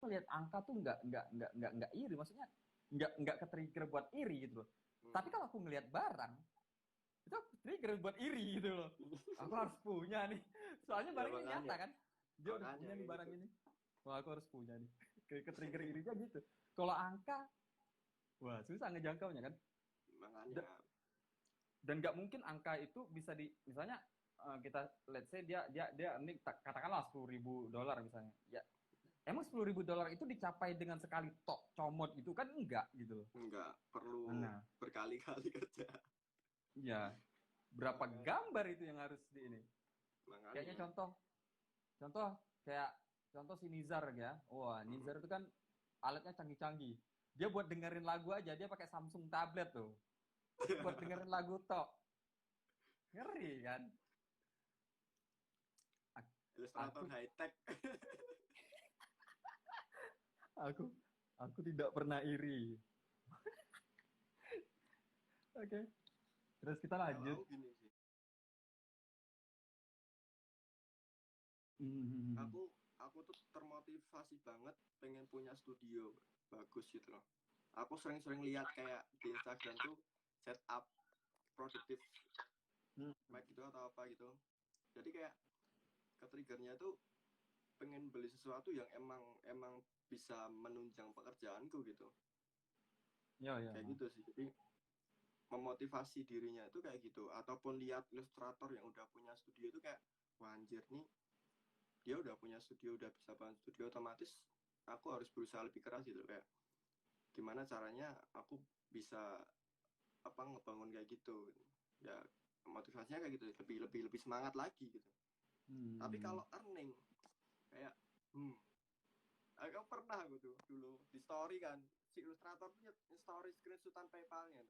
lihat angka tuh nggak iri, maksudnya nggak ke-trigger buat iri gitu loh. Tapi kalau aku ngelihat barang, itu trigger buat iri gitu loh. Aku harus punya nih. Soalnya Ya barang ini nyata makanya, kan. Dia udah punya nih kayak barang gitu. ini. Wah, aku harus punya nih. Ke-trigger irinya gitu. Kalau angka, wah susah ngejangkaunya kan. Makanya. Dan nggak mungkin angka itu bisa misalnya kita let's say dia ini katakanlah $10.000 misalnya. Ya, emang $10.000 itu dicapai dengan sekali tok comot gitu kan enggak gitu loh. Enggak perlu Nah, berkali-kali kerja. ya berapa Makanya, gambar itu yang harus di ini. Kayaknya makanya. contoh kayak contoh si Nizar ya. Wah, Nizar itu kan alatnya canggih-canggih. Dia buat dengerin lagu aja dia pakai Samsung tablet tuh. Buat dengerin lagu tok. Ngeri kan? Ilustrator Aku high tech. aku aku tidak pernah iri. Oke. Terus kita Kalau lanjut. aku gini sih, Hmm. aku tuh termotivasi banget pengen punya studio bagus gitu loh. Aku sering-sering lihat kayak di Instagram tuh setup produktif mic gitu atau apa gitu. Jadi kayak ke-triggernya tuh pengen beli sesuatu yang emang emang bisa menunjang pekerjaanku gitu. Ya, ya. Kayak gitu sih. Jadi memotivasi dirinya itu kayak gitu. Ataupun lihat ilustrator yang udah punya studio itu kayak, wah anjir nih, dia udah punya studio, udah bisa bangun studio, otomatis aku harus berusaha lebih keras gitu. Kayak gimana caranya aku bisa apa ngebangun kayak gitu. Ya motivasinya kayak gitu, lebih lebih lebih semangat lagi gitu. Tapi Hmm. kalau earning kayak aku pernah aku tuh dulu di story kan si ilustrator punya story screenshotan PayPal-nya.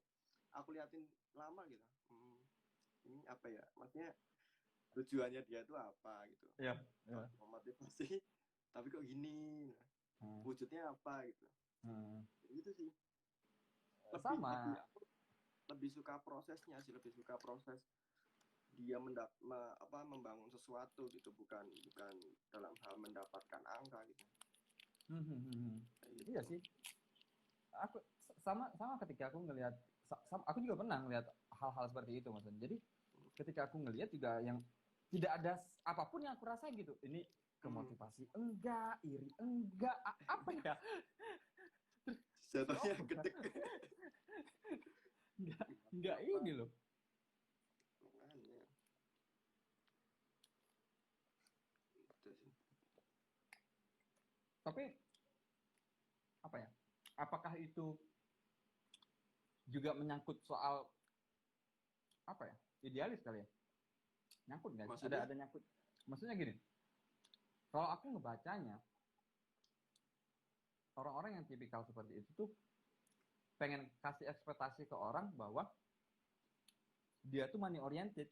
Aku liatin lama gitu. Ini apa ya? Maksudnya tujuannya dia tuh apa gitu. Ya, Kalau ya. memotivasi tapi kok gini. Hmm. Wujudnya apa gitu. Hmm. Gitu sih. Lebih Sama. aku lebih suka prosesnya sih, lebih suka proses dia membangun sesuatu gitu, bukan bukan dalam hal mendapatkan angka gitu. Kayak Iya gitu. sih. Aku sama sama ketika aku ngelihat aku juga pernah ngelihat hal-hal seperti itu Mas. Jadi ketika aku ngelihat juga yang tidak ada apapun yang aku rasain gitu. Ini Hmm. kemotivasi enggak, iri enggak, apa ya? Jatuhnya Apa ya? gede. Enggak ini Apa? loh. Makanya itu sih. Tapi apa ya? Apakah itu juga menyangkut soal apa ya? Idealis kali ya? Nyangkut nggak sih? Ada Maksudnya, nyangkut. Maksudnya gini, kalau aku ngebacanya, orang-orang yang tipikal seperti itu tuh pengen kasih ekspektasi ke orang bahwa dia tuh money oriented.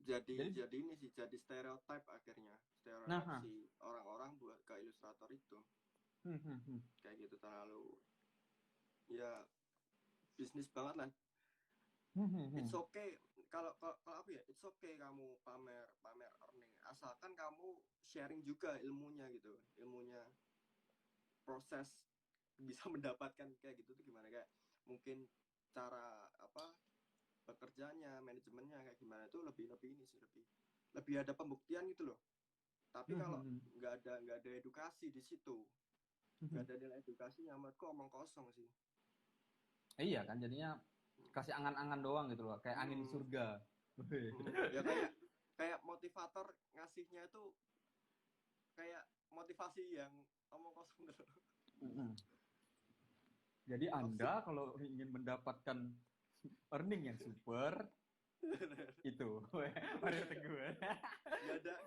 jadi Jadi, jadi ini sih jadi stereotip akhirnya, stereotip nah, si orang-orang buat ke ilustrator itu hmm, hmm, hmm, kayak gitu, terlalu ya bisnis banget lah. hmm, hmm, It's hmm. okay kalau aku ya, it's okay kamu pamer pamer earning asalkan kamu sharing juga ilmunya gitu, ilmunya proses bisa mendapatkan kayak gitu tuh gimana, kayak mungkin cara apa bekerjanya, manajemennya kayak gimana, itu lebih lebih ini sih, lebih lebih ada pembuktian gitu loh. Tapi Hmm, kalau hmm, nggak ada edukasi di situ, hmm, nggak hmm. ada nilai edukasinya, menurutku omong kosong sih. Iya kan, jadinya kasih angan-angan doang gitu loh, kayak angin di Hmm, surga. ya kayak kayak motivator ngasihnya itu kayak motivasi yang omong kosong gitu. Hmm. Jadi Toxic. Anda kalau ingin mendapatkan earning yang super, itu, Mario Teguh.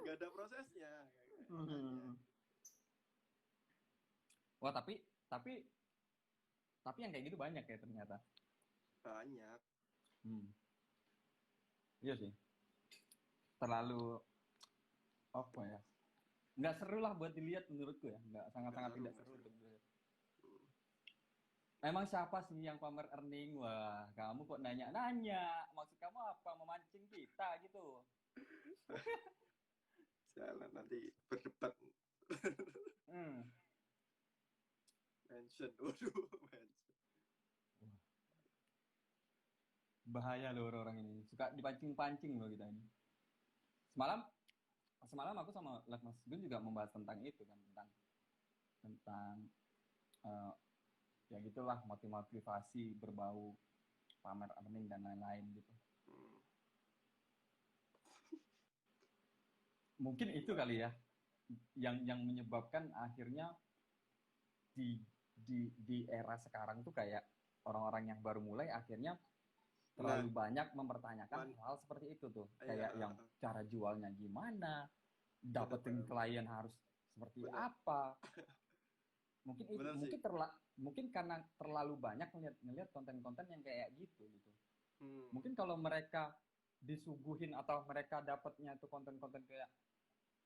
Nggak ada prosesnya makanya Hmm. Wah, tapi yang kayak gitu banyak ya ternyata. banyak. Hmm. Iya sih. Terlalu apa ya? Nggak seru lah buat dilihat menurutku ya. Nggak Nggak sangat-sangat seru, tidak nggak seru seru. untuk dilihat. Emang siapa sih yang pamer earning? Wah, kamu kok nanya-nanya? Maksud kamu apa? Memancing kita gitu. Jalan nanti berdebat Hmm. Mention, waduh, mention. Bahaya loh orang-orang ini. Suka dipancing-pancing loh kita ini. Semalam aku sama Mas Gun juga membahas tentang itu kan, tentang eh, ya gitulah, motivasi berbau pamer earning dan lain-lain gitu. Mungkin itu kali ya yang menyebabkan akhirnya di era sekarang tuh kayak orang-orang yang baru mulai akhirnya terlalu banyak mempertanyakan hal seperti itu tuh. Kayak yang cara jualnya gimana, dapetin klien harus seperti apa. Mungkin itu mungkin karena terlalu banyak ngelihat konten-konten yang kayak gitu. Mungkin kalau mereka disuguhin atau mereka dapatnya itu konten-konten kayak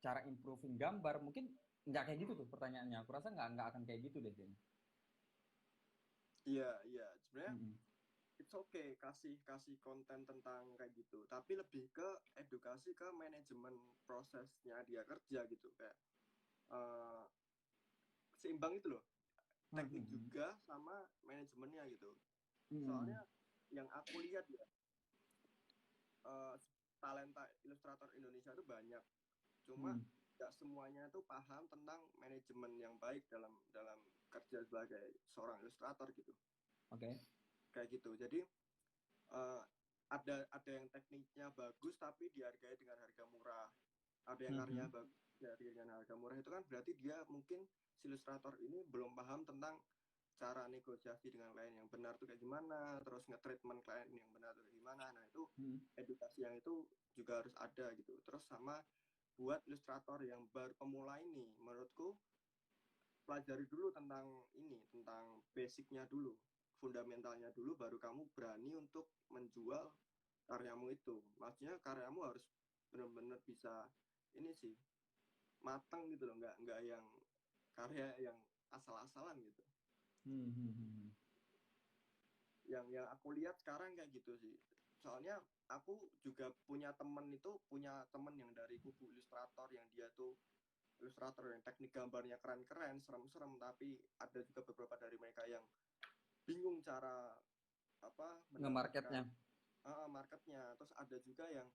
cara improving gambar, mungkin nggak kayak gitu tuh pertanyaannya. Aku rasa nggak akan kayak gitu deh kayaknya. Iya, sebenarnya it's okay kasih konten tentang kayak gitu, tapi lebih ke edukasi ke manajemen prosesnya dia kerja gitu, kayak seimbang itu loh, teknik juga sama manajemennya gitu. Soalnya yang aku lihat ya, talenta ilustrator Indonesia itu banyak, cuma nggak semuanya itu paham tentang manajemen yang baik dalam kerja sebagai seorang ilustrator gitu. Oke. Kayak gitu. Jadi ada yang tekniknya bagus tapi dihargai dengan harga murah. Ada yang karyanya bagus dihargai dengan harga murah. Itu kan berarti dia mungkin si ilustrator ini belum paham tentang cara negosiasi dengan klien yang benar tuh kayak gimana, terus nge-treatment klien yang benar tuh kayak gimana. Nah itu edukasi yang itu juga harus ada gitu. Terus sama buat ilustrator yang baru pemula ini, menurutku pelajari dulu tentang basicnya dulu, fundamentalnya dulu, baru kamu berani untuk menjual karyamu itu. Maksudnya karyamu harus benar-benar bisa ini sih, matang gitu loh, nggak yang karya yang asal-asalan gitu. Yang aku lihat sekarang kayak gitu sih. Soalnya aku juga punya temen yang dari kubu ilustrator, yang dia tuh ilustrator yang teknik gambarnya keren-keren, serem-serem, tapi ada juga beberapa dari mereka yang bingung cara nge-marketnya. Marketnya. Terus ada juga yang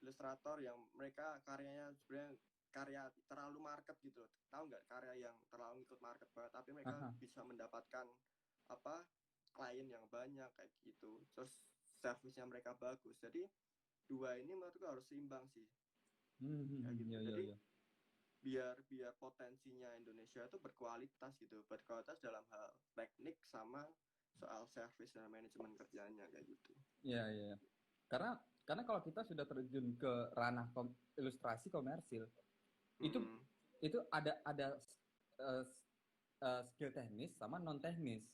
ilustrator yang mereka karyanya sebenarnya karya terlalu market gitu. Tahu nggak, karya yang terlalu ikut market banget, tapi mereka bisa mendapatkan klien yang banyak kayak gitu. Terus servisnya mereka bagus. Jadi dua ini menurutku harus seimbang sih. Kayak gitu. Jadi biar potensinya Indonesia itu berkualitas gitu, berkualitas dalam hal teknik sama soal service dan manajemen kerjanya kayak gitu. Iya. Karena kalau kita sudah terjun ke ranah ilustrasi komersil, itu ada skill teknis sama non teknis.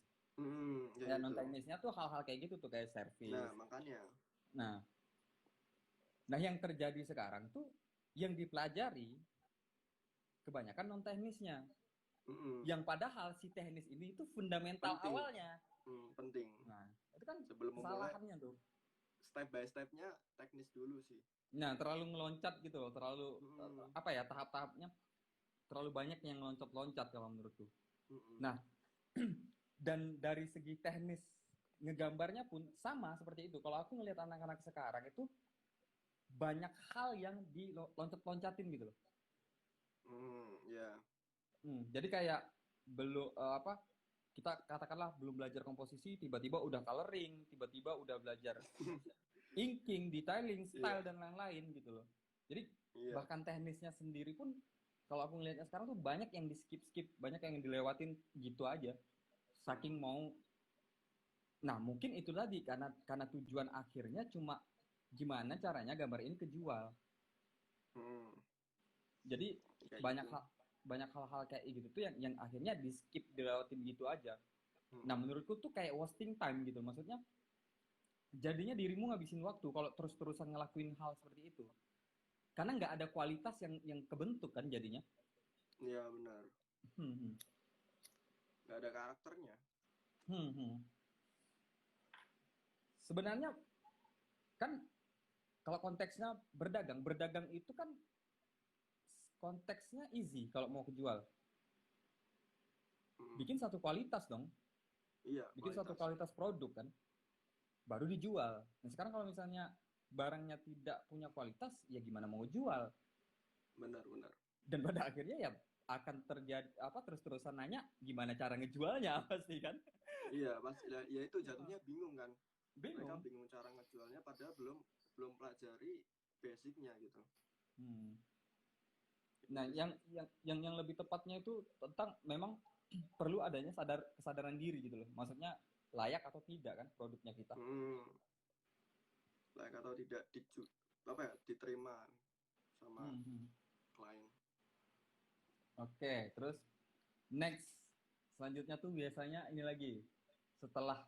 Ya non teknisnya tuh hal-hal kayak gitu tuh, kayak service. Nah makanya. Nah yang terjadi sekarang tuh yang dipelajari kebanyakan non teknisnya. Yang padahal si teknis ini itu fundamental penting. awalnya. Penting. Nah itu kan sebelum kesalahannya tuh. Step by stepnya teknis dulu sih. Nah terlalu ngeloncat gitu loh, terlalu tahap-tahapnya terlalu banyak yang loncat-loncat kalau menurutku. Nah dan dari segi teknis ngegambarnya pun sama seperti itu. Kalau aku ngelihat anak-anak sekarang itu banyak hal yang diloncat-loncatin gitu loh. Jadi kayak belum kita katakanlah belum belajar komposisi, tiba-tiba udah coloring, tiba-tiba udah belajar inking, detailing, style dan lain-lain gitu loh. Jadi bahkan teknisnya sendiri pun kalau aku ngelihatnya sekarang tuh banyak yang di skip, banyak yang dilewatin gitu aja. Saking mau. Nah mungkin itu tadi karena tujuan akhirnya cuma gimana caranya gambar ini kejual. Jadi banyak hal-hal kayak gitu tuh yang akhirnya di skip, dilewatin gitu aja. Nah menurutku tuh kayak wasting time gitu. Maksudnya jadinya dirimu ngabisin waktu kalau terus-terusan ngelakuin hal seperti itu. Karena nggak ada kualitas yang kebentuk kan jadinya. Iya benar. Nggak ada karakternya. Sebenarnya kan kalau konteksnya berdagang itu kan konteksnya easy kalau mau kejual. Hmm. Bikin satu kualitas dong. Iya, Bikin satu kualitas produk kan. Baru dijual. Nah sekarang kalau misalnya barangnya tidak punya kualitas, ya gimana mau jual? Benar. Dan pada akhirnya ya akan terjadi apa terus-terusan nanya gimana cara ngejualnya pasti kan. Iya, pas ya itu jatuhnya bingung kan. Mereka Bingung. bingung cara ngejualnya padahal belum pelajari basicnya gitu. Nah, yang lebih tepatnya itu tentang memang perlu adanya kesadaran diri gitu loh. Maksudnya layak atau tidak kan produknya kita. Layak atau tidak diterima sama klien. Oke, terus next selanjutnya tuh biasanya ini lagi. Setelah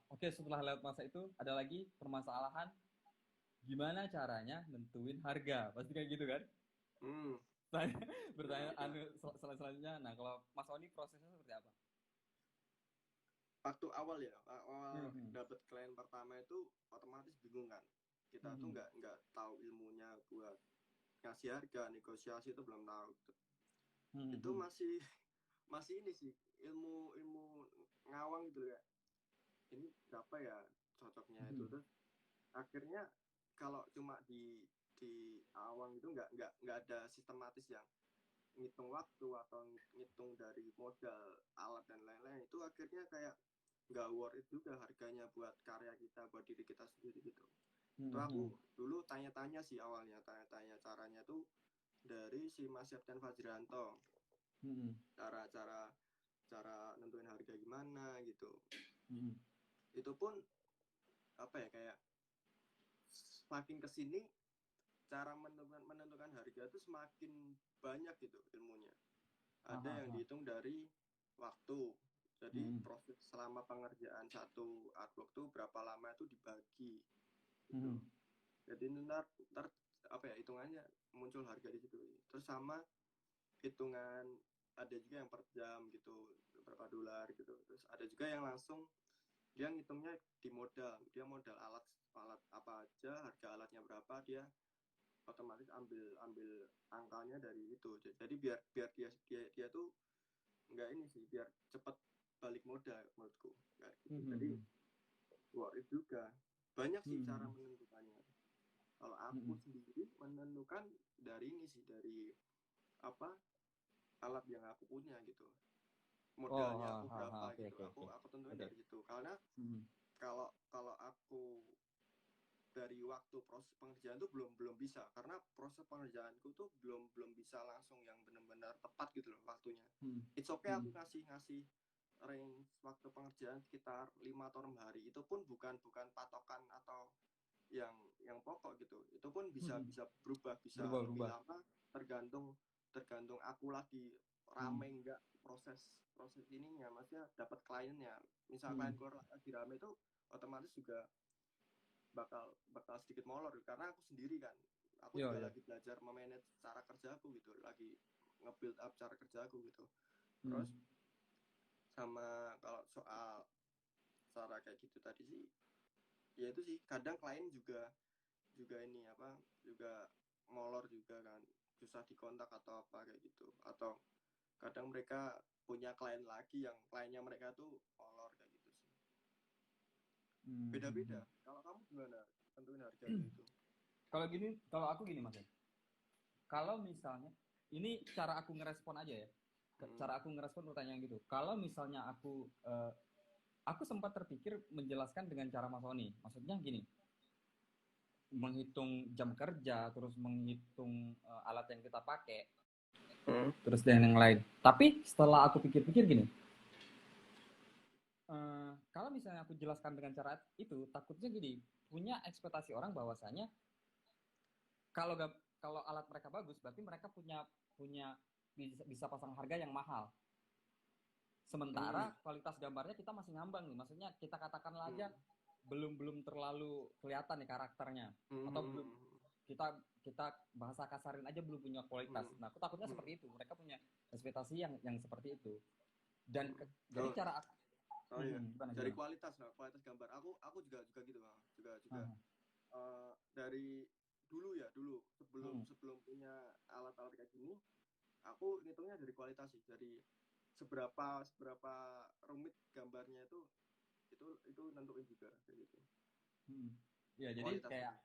lewat masa itu ada lagi permasalahan gimana caranya nentuin harga. Pasti kayak gitu kan? Bertanya selanjutnya. Nah, kalau Mas Oni prosesnya seperti apa? Waktu awal dapat klien pertama itu otomatis bingung kan. Kita tuh nggak tahu ilmunya buat ngasih harga, negosiasi itu belum tahu. Itu masih ini sih ilmu ngawang gitu ya. Ini berapa ya cocoknya itu terus akhirnya kalau cuma di awang itu nggak ada sistematis yang ngitung waktu atau ngitung dari modal alat dan lain-lain, itu akhirnya kayak nggak worth it juga harganya buat karya kita, buat diri kita sendiri gitu. Itu aku dulu tanya-tanya sih awalnya, tanya-tanya caranya tuh dari si Mas Septian Fajrianto. Cara nentuin harga gimana gitu. Itu pun apa ya, kayak semakin kesini cara menentukan harga itu semakin banyak gitu ilmunya. Ada yang dihitung dari waktu. Jadi proses selama pengerjaan satu artwork tuh berapa lama itu dibagi gitu. Jadi ntar apa ya, hitungannya muncul harga di situ. Terus sama hitungan ada juga yang per jam gitu, berapa dolar gitu. Terus ada juga yang langsung dia ngitungnya di modal. Dia modal alat apa aja, harga alatnya berapa, dia otomatis ambil angkanya dari itu. Jadi biar dia tuh nggak ini sih, biar cepet balik modal menurutku. Gitu. Jadi worth it juga. Banyak sih cara menentukannya. Kalau aku sendiri menentukan dari ini sih, dari apa alat yang aku punya gitu, modalnya aku berapa gitu. Aku tentuin dari situ, karena kalau aku dari waktu proses pengerjaan tuh belum bisa, karena proses pengerjaanku tuh belum bisa langsung yang benar-benar tepat gitu loh waktunya. It's okay aku ngasih range waktu pengerjaan sekitar 5 atau 6 hari, itu pun bukan patokan atau yang pokok gitu. Itu pun bisa berubah, bisa lebih lama, tergantung aku lagi rame enggak proses ininya, maksudnya dapat kliennya. Misal klienku lagi rame itu otomatis juga bakal sedikit molor, karena aku sendiri kan. Aku juga lagi belajar memanage cara kerja aku gitu, lagi nge-build up cara kerja aku gitu. Terus sama kalau soal cara kayak gitu tadi sih, ya itu sih kadang klien juga ini apa, juga molor juga kan, susah dikontak atau apa kayak gitu, atau kadang mereka punya klien lagi yang kliennya mereka tuh molor kayak gitu sih. Beda-beda. Kalau kamu gimana tentuin harga itu? Kalau aku gini Mas. Kalau misalnya ini cara aku ngerespon aja ya. Cara aku ngerespon pertanyaan gitu. Kalau misalnya aku sempat terpikir menjelaskan dengan cara Mas Oni. Maksudnya gini, menghitung jam kerja, terus menghitung alat yang kita pakai, terus dan yang lain. Tapi setelah aku pikir-pikir gini, kalau misalnya aku jelaskan dengan cara itu, takutnya gini, punya ekspektasi orang bahwasanya kalau alat mereka bagus, berarti mereka punya bisa pasang harga yang mahal. Sementara kualitas gambarnya kita masih ngambang nih. Maksudnya kita katakanlah aja belum terlalu kelihatan nih karakternya, atau belum kita bahasa kasarin aja belum punya kualitas. Nah, aku takutnya seperti itu. Mereka punya ekspektasi yang seperti itu. Dan jadi cara dari kualitas gambar. Aku juga gitu Bang. Juga dari dulu sebelum punya alat-alat kayak gini, aku ngitungnya dari kualitas sih, dari seberapa seberapa rumit gambarnya itu nentuin juga kayak gitu. Ya jadi Kualitasnya.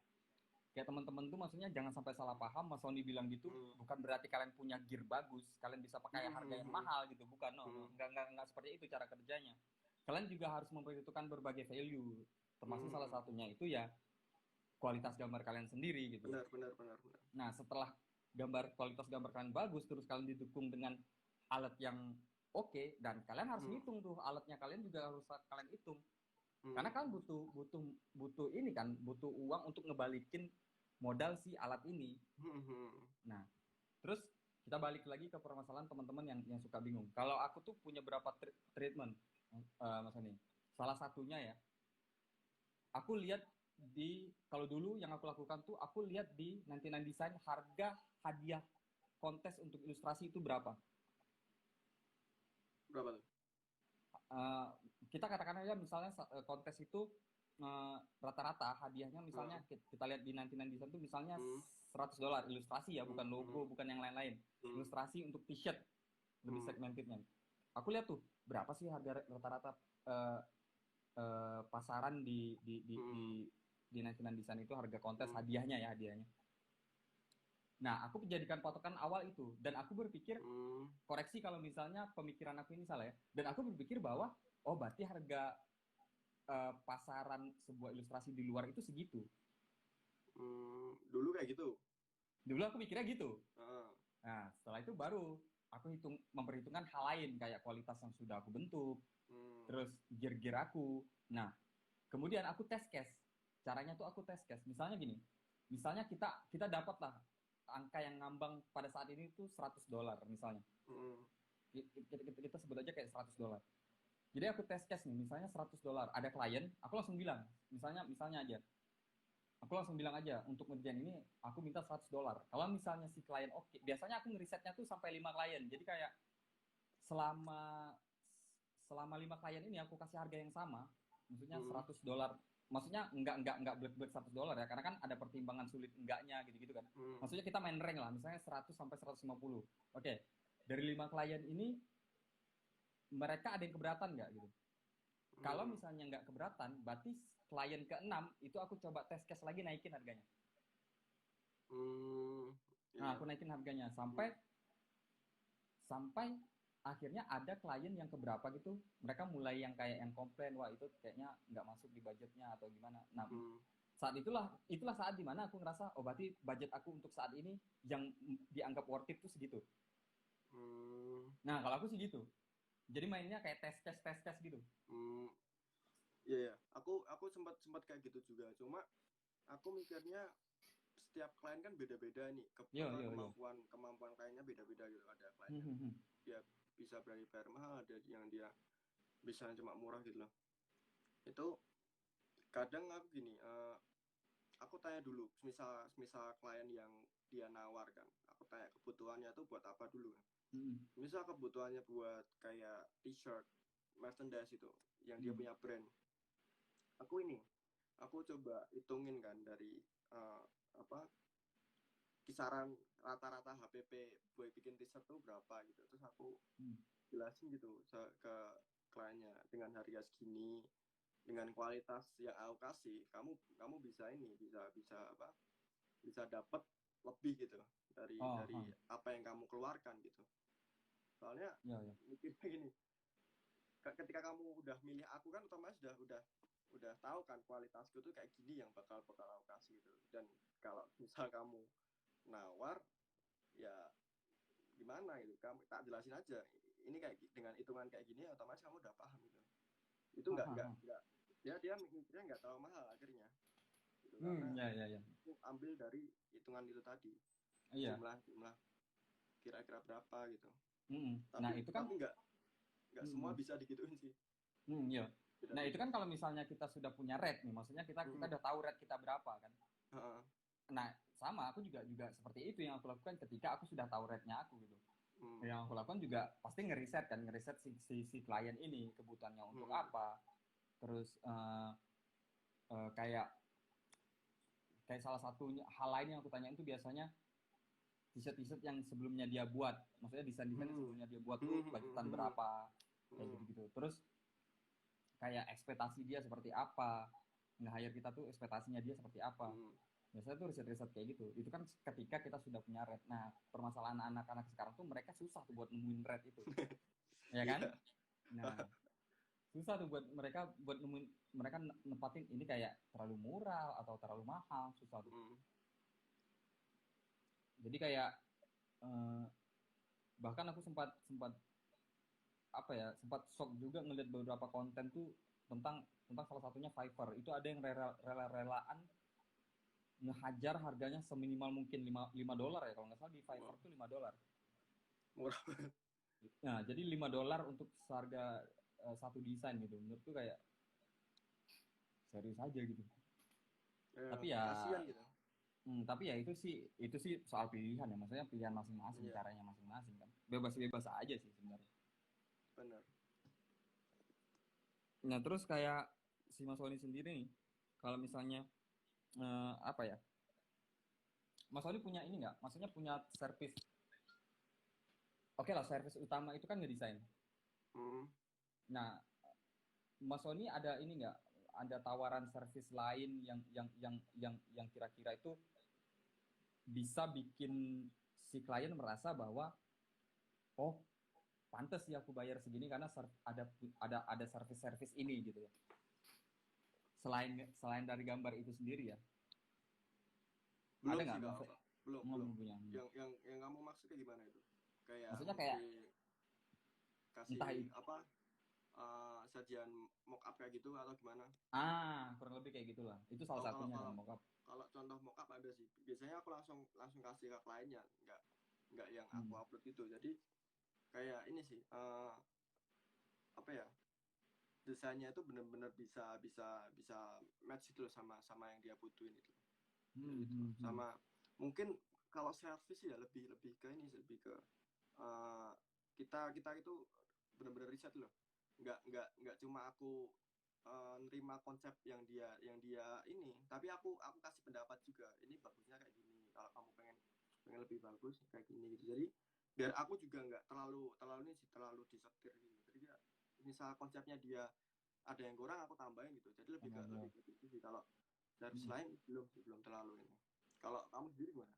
kayak teman-teman tuh maksudnya jangan sampai salah paham. Mas Sony bilang gitu bukan berarti kalian punya gear bagus, kalian bisa pakai harga yang mahal gitu, bukan. No. Enggak seperti itu cara kerjanya. Kalian juga harus memperhitungkan berbagai value, termasuk salah satunya itu ya kualitas gambar kalian sendiri gitu. Benar. Nah, setelah kualitas gambar kalian bagus, terus kalian didukung dengan alat yang oke, dan kalian harus hitung tuh alatnya, kalian juga harus kalian hitung. Karena kalian butuh ini kan, butuh uang untuk ngebalikin modal si alat ini. Nah, terus kita balik lagi ke permasalahan teman-teman yang suka bingung. Kalau aku tuh punya berapa treatment, Mas Ani. Salah satunya ya, aku lihat kalau dulu yang aku lakukan tuh, aku lihat di 99 Design harga hadiah kontes untuk ilustrasi itu berapa. Berapa tuh? Kita katakan aja misalnya kontes itu rata-rata hadiahnya misalnya kita lihat di 99 Design itu misalnya $100 ilustrasi ya, bukan logo, bukan yang lain-lain. Ilustrasi untuk t-shirt lebih segmentednya. Aku lihat tuh berapa sih harga rata-rata pasaran di 99 Design itu, harga kontes hadiahnya ya, hadiahnya. Nah, aku menjadikan patokan awal itu, dan aku berpikir, koreksi kalau misalnya pemikiran aku ini salah ya, dan aku berpikir bahwa oh berarti harga pasaran sebuah ilustrasi di luar itu segitu. Dulu kayak gitu. Dulu aku mikirnya gitu. Nah, setelah itu baru aku memperhitungkan hal lain kayak kualitas yang sudah aku bentuk, terus gear aku. Nah, kemudian aku test case. Caranya tuh aku test case. Misalnya gini, misalnya kita dapat lah angka yang ngambang pada saat ini tuh $100 misalnya. Kita sebut aja kayak $100. Jadi aku test case nih, misalnya $100. Ada klien, aku langsung bilang, misalnya aja, aku langsung bilang aja, untuk ngerjain ini aku minta $100. Kalau misalnya si klien oke, biasanya aku ngerisetnya tuh sampai 5 klien. Jadi kayak selama 5 klien ini aku kasih harga yang sama, maksudnya $100. Maksudnya enggak bulat $100 ya, karena kan ada pertimbangan sulit enggaknya gitu kan. Maksudnya kita main rank lah, misalnya 100 sampai 150. Oke. Dari 5 klien ini mereka ada yang keberatan nggak gitu? Kalau misalnya nggak keberatan, berarti klien ke-6 itu aku coba test case lagi, naikin harganya. Nah, aku naikin harganya sampai akhirnya ada klien yang keberapa gitu, mereka mulai yang kayak yang komplain, wah itu kayaknya nggak masuk di budgetnya atau gimana. Nah, saat itulah saat dimana aku ngerasa, oh berarti budget aku untuk saat ini yang dianggap worth it tuh segitu. Nah, kalau aku sih gitu. Jadi mainnya kayak tes gitu. Iya. Aku sempat kayak gitu juga. Cuma aku mikirnya setiap klien kan beda-beda nih. Kemampuan kliennya beda-beda gitu. Ada klien dia bisa berani bayar mahal, ada yang dia bisa cuma murah gitu loh. Itu kadang aku gini, aku tanya dulu, misal klien yang dia nawar kan, aku tanya kebutuhannya tuh buat apa dulu kan. Misal kebutuhannya buat kayak t-shirt, merchandise itu, yang dia punya brand. Aku coba hitungin kan dari kisaran rata-rata HPP buat bikin t-shirt tuh berapa gitu. Terus aku jelasin gitu ke kliennya, dengan harga segini, dengan kualitas yang aku kasih, kamu bisa bisa dapat lebih gitu dari apa yang kamu keluarkan gitu. Soalnya mikirnya gini, ketika kamu udah milih aku kan otomatis udah tahu kan kualitasku tuh kayak gini yang bakal aku kasih gitu. Dan kalau misal kamu nawar, ya gimana gitu, kamu tak jelasin aja ini kayak dengan hitungan kayak gini, otomatis kamu udah paham gitu. Itu nggak dia mikirnya nggak terlalu mahal akhirnya gitu, karena aku ambil dari hitungan itu tadi, jumlah kira-kira berapa gitu. Nah itu kan tapi nggak semua bisa digituin sih. Iya. Nah itu kan kalau misalnya kita sudah punya rate nih, maksudnya kita udah tahu rate kita berapa kan. Nah sama, aku juga seperti itu yang aku lakukan ketika aku sudah tahu rate-nya aku gitu. Yang aku lakukan juga pasti ngeriset si klien ini kebutuhannya untuk apa. Terus kayak salah satu hal lain yang aku tanyain itu biasanya t-shirt yang sebelumnya dia buat, maksudnya desain-desain yang sebelumnya dia buat tuh budgetan berapa, kayak gitu-gitu. Terus kayak ekspektasi dia seperti apa, nge-hire kita tuh ekspektasinya dia seperti apa. Biasanya tuh riset-riset kayak gitu. Itu kan ketika kita sudah punya red. Nah, permasalahan anak-anak sekarang tuh mereka susah tuh buat nemuin red itu. Ya kan? Nah, susah tuh buat mereka nemuin, mereka nempatin ini kayak terlalu murah atau terlalu mahal, susah tuh. Jadi kayak bahkan aku sempat apa ya, sempat shock juga ngeliat beberapa konten tuh tentang salah satunya Fiverr. Itu ada yang rela-relaan ngehajar harganya seminimal mungkin $5 ya kalau nggak salah di Fiverr tuh $5. Murah banget. Nah, jadi $5 untuk seharga satu desain gitu. Menurutku kayak serius aja gitu. Tapi ya kasihan gitu. Tapi ya itu sih soal pilihan ya, maksudnya pilihan masing-masing, caranya masing-masing kan. Bebas-bebas aja sih sebenarnya. Benar. Nah, terus kayak si Mas Wani sendiri nih, kalau misalnya apa ya? Mas Wani punya ini nggak? Maksudnya punya servis. Oke lah, servis utama itu kan ngedesain. Nah, Mas Wani ada ini nggak? Ada tawaran servis lain yang kira-kira itu bisa bikin si klien merasa bahwa oh, pantas sih aku bayar segini karena ada servis ini gitu ya. Selain dari gambar itu sendiri ya. Belum ada sih nggak? belum. Yang kamu maksudnya gimana itu? Kayak maksudnya kayak kasih entah apa sajian mock up kayak gitu atau gimana? Kurang lebih kayak gitulah. Itu salah satunya kan mock up. Kalau contoh mock up ada sih. Biasanya aku langsung kasih ke kliennya, nggak yang aku upload gitu. Jadi kayak ini sih apa ya? Desainnya itu benar-benar bisa match itu sama yang dia butuhin itu. Gitu. Sama mungkin kalau service ya lebih ke ini sih, lebih ke kita itu benar-benar riset loh. Nggak cuma aku nerima konsep yang dia ini, tapi aku kasih pendapat juga, ini bagusnya kayak gini, kalau kamu pengen lebih bagus kayak gini gitu. Jadi biar aku juga nggak terlalu ini sih, terlalu disetir gitu. Jadi ya misal konsepnya dia ada yang kurang aku tambahin gitu. Jadi lebih ke gitu sih. Kalau dari selain belum terlalu ini. Kalau kamu sendiri gimana?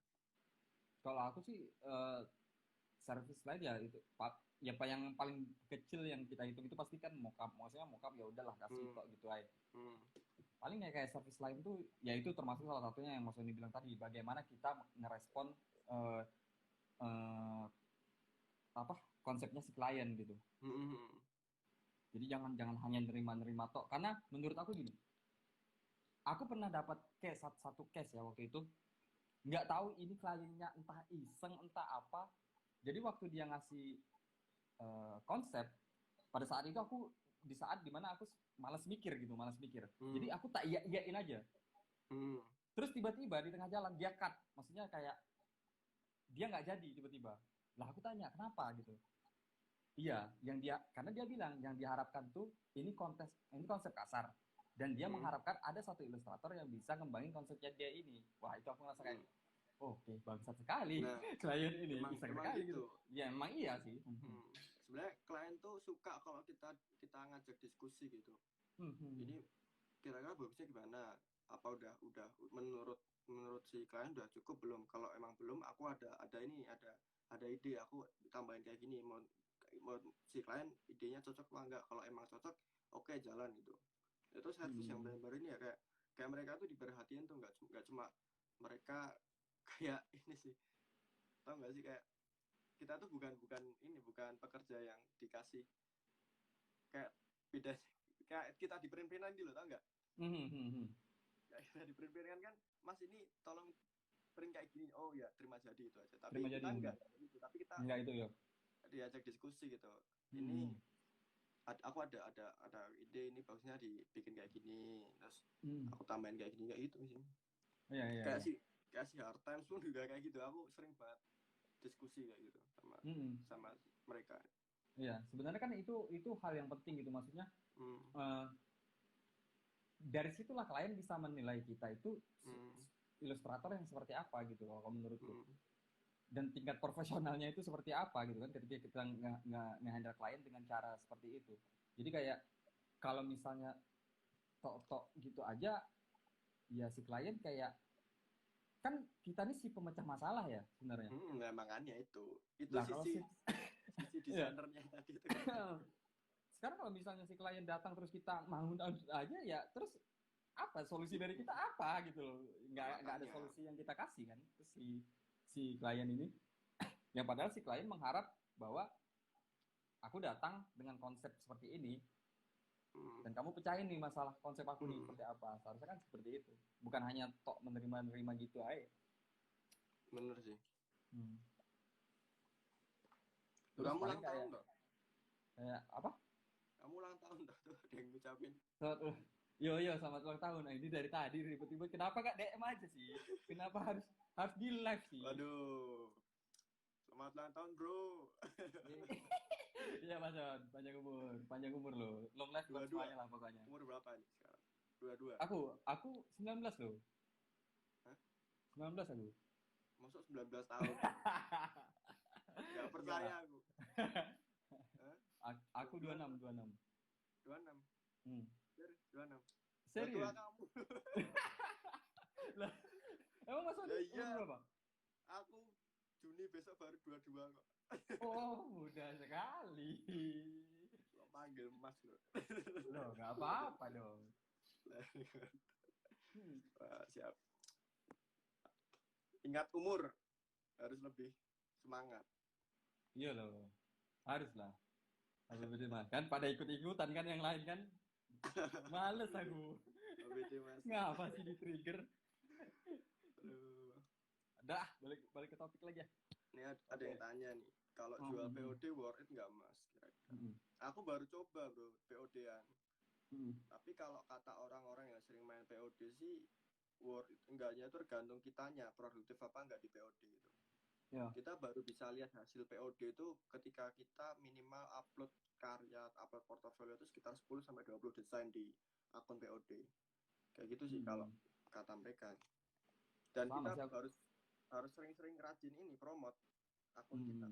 Kalau aku sih service lain ya itu ya yang paling kecil yang kita hitung itu pasti kan mockup. Maksudnya mockup ya udahlah kasih kok gitu aja. Paling kayak service lain tuh ya itu termasuk salah satunya yang Mas Doni bilang tadi, bagaimana kita ngerespon apa konsepnya si klien gitu. Jadi jangan hanya nerima tok, karena menurut aku gini, aku pernah dapat satu case ya waktu itu, nggak tahu ini kliennya entah iseng entah apa. Jadi waktu dia ngasih konsep, pada saat itu aku di saat dimana aku malas mikir. Jadi aku tak iyain aja. Terus tiba-tiba di tengah jalan dia cut, maksudnya kayak dia nggak jadi tiba-tiba. Lah aku tanya kenapa gitu. Iya, karena dia bilang yang diharapkan tuh ini konsep kasar, dan dia mengharapkan ada satu ilustrator yang bisa ngembangin konsepnya dia ini. Wah, itu aku ngerasa kayak oke, bangsat sekali klien ini, emang sekali gitu. Ya emang iya sih. Sebenarnya klien tuh suka kalau kita ngajak diskusi gitu. Ini kira-kira bagusnya gimana? Apa udah menurut si klien udah cukup belum? Kalau emang belum, aku ada ide, aku tambahin kayak gini. Mau si klien idenya cocok apa enggak? Kalau emang cocok, oke, jalan gitu. Itu servis yang benar-benar ini ya, kayak mereka tuh diperhatiin tuh, nggak cuma mereka kayak ini sih, tau nggak sih, kayak kita tuh bukan pekerja yang dikasih kayak beda, kayak kita di print-printan gitu, tau nggak? Kayak kita di print-printan kan, mas ini tolong print kayak gini, oh ya terima jadi itu aja. Tapi kita enggak gitu, tapi kita itu ya diajak diskusi gitu. Ini aku ada ide, ini bagusnya dibikin kayak gini, terus aku tambahin kayak gini, kayak gitu sih. Kayak si Hard Times pun juga kayak gitu. Aku sering banget diskusi kayak gitu sama mereka. Iya, sebenarnya kan itu hal yang penting gitu, maksudnya dari situlah klien bisa menilai kita itu ilustrator yang seperti apa gitu kalau menurutku. dan tingkat profesionalnya itu seperti apa gitu kan ketika kita nge-handle klien dengan cara seperti itu. Jadi kayak kalau misalnya tok-tok gitu aja, ya si klien kayak kan kita nih si pemecah masalah ya sebenarnya. Nah, makanya itu Nah kalau sisi si sisi ya. desainernya tadi itu kan. Sekarang kalau misalnya si klien datang terus kita mau aja ya, terus apa solusi dari kita apa gitu loh, nggak ada Makanya solusi yang kita kasih kan terus si klien ini, yang padahal si klien mengharap bahwa aku datang dengan konsep seperti ini hmm, dan kamu pecahin nih masalah konsep aku nih hmm, seperti apa. Seharusnya kan seperti itu, bukan hanya tok menerima gitu aja. bener sih. Hmm. Terus Kamu paling ulang tahun kayak toh? apa, Kamu ulang tahun toh? Tuh ada yang ngucapin. yo selamat ulang tahun. Nah, ini dari tadi ribet-ribet, kenapa gak DM aja sih, kenapa harus harus di live sih. Waduh, selamat ulang tahun bro. Iya Mas Yon, panjang umur lo, long life buat 22. semuanya lah pokoknya. Umur berapa nih sekarang? 22. Aku 19 loh. Hah? 19 aku. Masuk 19 tahun. Gak Enggak percaya lah. aku. Hah? Aku 26, 26. 26. Hmm. 26. Udah tua Serius? kamu. Lah, emang Mas Yon Ya umur iya, berapa? aku Juni besok baru 22 kok. Oh, muda sekali. Lo panggil Mas loh. Loh, nggak apa-apa dong. Hmm. Wah, siap. Ingat umur, harus lebih semangat. Iya loh, harus lah. Harus lebih mah. Kan pada ikut-ikutan kan yang lain kan. Males aku. OBD Mas. Ngapa sih di trigger? Aduh. Dah, balik ke topik lagi ya. Ini ada yang tanya nih, kalau Oh, jual POD worth it nggak Mas? Kira-kira. Aku baru coba bro POD-an. Tapi kalau kata orang-orang yang sering main POD sih worth it enggaknya itu tergantung kitanya produktif apa enggak di POD itu. Ya. Kita baru bisa lihat hasil POD itu ketika kita minimal upload karya, upload portofolio itu sekitar 10 sampai 20 desain di akun POD. Kayak gitu sih kalau kata mereka. Dan Sama kita sih harus sering-sering rajin ini promote akun kita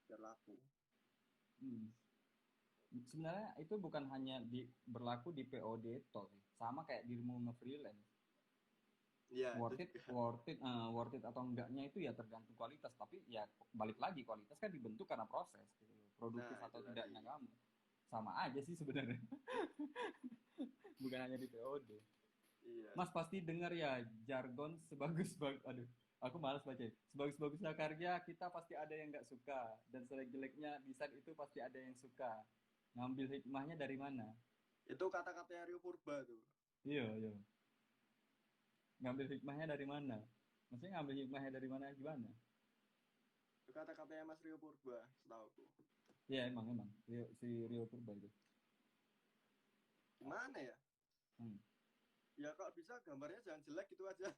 biar laku. Sebenarnya itu bukan hanya berlaku di POD toh, sama kayak dirimu nge-freelance. Ya, Worth it atau enggaknya itu ya tergantung kualitas, tapi ya balik lagi kualitas kan dibentuk karena proses gitu. Produktif nah atau itu tidaknya tadi. kamu sama aja sih sebenarnya. Bukan hanya di POD. Iya. Mas pasti dengar ya jargon aduh, aku malas baca. Sebagus-bagusnya karya kita pasti ada yang nggak suka, dan jelek-jeleknya desain itu pasti ada yang suka. Ngambil hikmahnya dari mana? Itu kata-kata Rio Purba tuh. Iya, iya. Ngambil hikmahnya dari mana? Maksudnya ngambil hikmahnya dari mana gimana? Itu kata-katanya Mas Rio Purba, setahu aku. Iya, emang si Rio Purba itu. Gimana ya? Ya kalau bisa gambarnya jangan jelek gitu aja.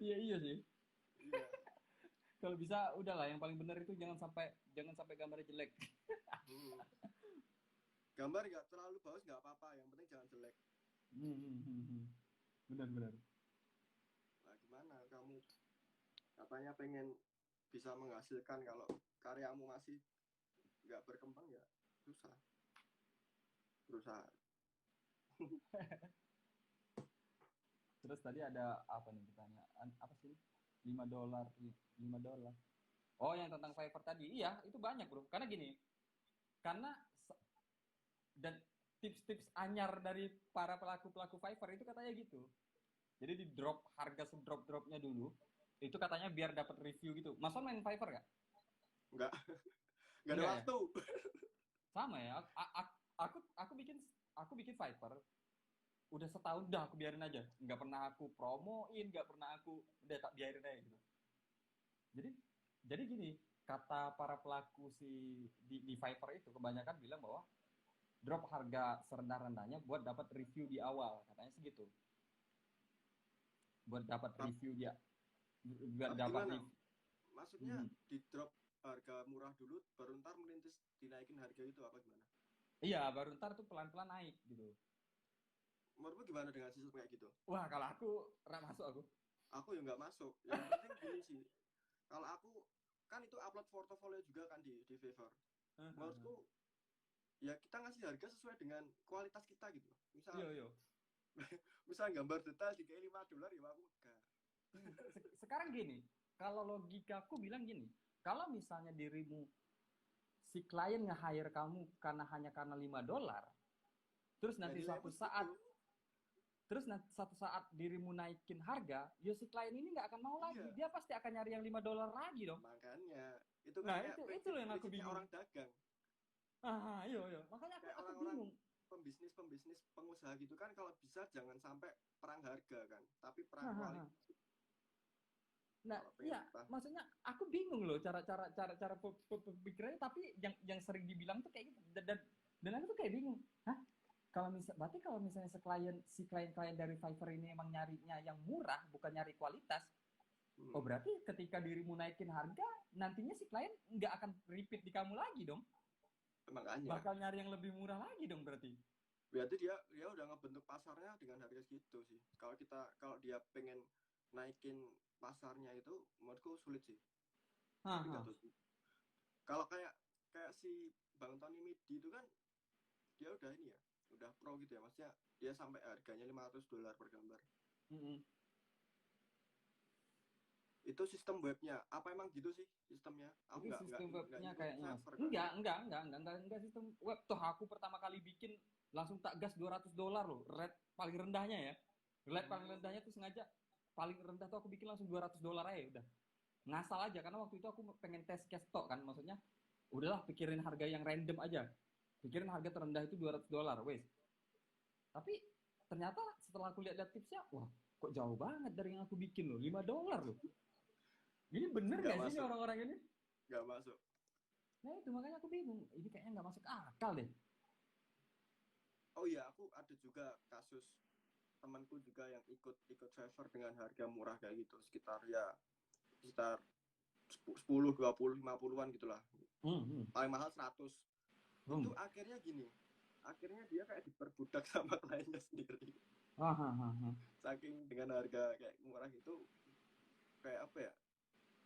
Iya, iya sih. Iya. Kalau bisa udahlah, yang paling benar itu jangan sampai gambarnya jelek. Gambar nggak terlalu bagus nggak apa-apa, yang penting jangan jelek. Benar. Nah gimana kamu katanya pengen bisa menghasilkan, kalau karyamu masih nggak berkembang ya susah berusaha. Terus tadi ada apa nih pertanyaan apa sih? $5. Oh, yang tentang Fiverr tadi. Iya, itu banyak, Bro. Karena gini. Dan tips-tips anyar dari para pelaku Fiverr itu katanya gitu. Jadi di drop harga sedrop-dropnya dulu. Itu katanya biar dapat review gitu. Mas main Fiverr gak? Enggak. Enggak ada waktu. Ya? Sama ya. Aku bikin Fiverr udah setahun, dah aku biarin aja, nggak pernah aku promoin, nggak pernah aku, udah tak biarin aja gitu. Jadi gini, kata para pelaku di Fiverr itu kebanyakan bilang bahwa drop harga serendah-rendahnya buat dapat review di awal, katanya segitu. Buat dapat review dia, buat dapat review. Maksudnya di drop harga murah dulu, baru ntar merintis dinaikin harga itu apa gimana? Iya, baru ntar tuh pelan-pelan naik gitu. menurutmu gimana dengan sistem kayak gitu? Wah, kalau aku nggak masuk aku. Aku ya nggak masuk. Yang penting gini sih, kalau aku kan itu upload portofolio juga kan di Fiverr. Menurutku ya kita ngasih harga sesuai dengan kualitas kita gitu. Misal Iya. misal gambar detail di $5 ya aku enggak. Sekarang gini, kalau logikaku bilang gini, kalau misalnya dirimu si klien nge-hire kamu hanya karena $5, terus Ya nanti nilaimu suatu saat segitu. dirimu naikin harga, ya si klien ini nggak akan mau lagi. Iya, Dia pasti akan nyari yang $5 lagi dong. makanya itu kan Nah, kayak itu loh yang aku prinsipnya bingung. orang dagang. Iya. Makanya Kayak aku orang-orang bingung. pembisnis pengusaha gitu kan, kalau bisa jangan sampai perang harga kan, tapi perang Ah, ah, ah. kualitas. Nah, Kalau pengen iya, betah. maksudnya aku bingung loh cara pemikirannya, tapi yang sering dibilang tuh kayak gitu. Dan aku tuh kayak bingung. Hah? Berarti kalau misalnya si klien-klien dari Fiverr ini emang nyarinya yang murah, bukan nyari kualitas. Oh, berarti ketika dirimu naikin harga, nantinya si klien nggak akan repeat di kamu lagi dong. Makanya Bakal nyari yang lebih murah lagi dong berarti. berarti dia udah ngebentuk pasarnya dengan harga segitu sih. Kalau dia pengen naikin pasarnya itu menurutku sulit sih. Tapi nggak tahu sih. Kalau kayak kayak si Bang Tony Midi itu kan dia udah ini ya, udah pro gitu ya, maksudnya dia sampai harganya $500 per gambar. Itu sistem webnya apa emang gitu sih sistemnya? Aku Itu nggak sistem webnya ngikut kayaknya, Mas. server kan. Enggak sistem web. Tuh aku pertama kali bikin langsung tak gas $200 loh. Rate paling rendahnya ya. Rate paling rendahnya tuh sengaja paling rendah tuh aku bikin langsung $200 aja udah. Ngasal aja karena waktu itu aku pengen tes cash tok kan, maksudnya udahlah pikirin harga yang random aja. Pikirin harga terendah itu $200, wes. Tapi ternyata setelah aku lihat tipsnya, wah, kok jauh banget dari yang aku bikin loh, $5 loh. Ini bener Nggak nggak sih ini masuk, orang-orang ini? nggak masuk. Nah itu makanya aku bingung. Ini kayaknya nggak masuk akal deh. Oh iya, aku ada juga kasus temanku juga yang ikut server dengan harga murah kayak gitu, sekitar 10, 20, 50-an gitulah. Paling mahal 100. Itu akhirnya gini, akhirnya dia kayak diperbudak sama kliennya sendiri. Saking dengan harga kayak murah itu, kayak apa ya,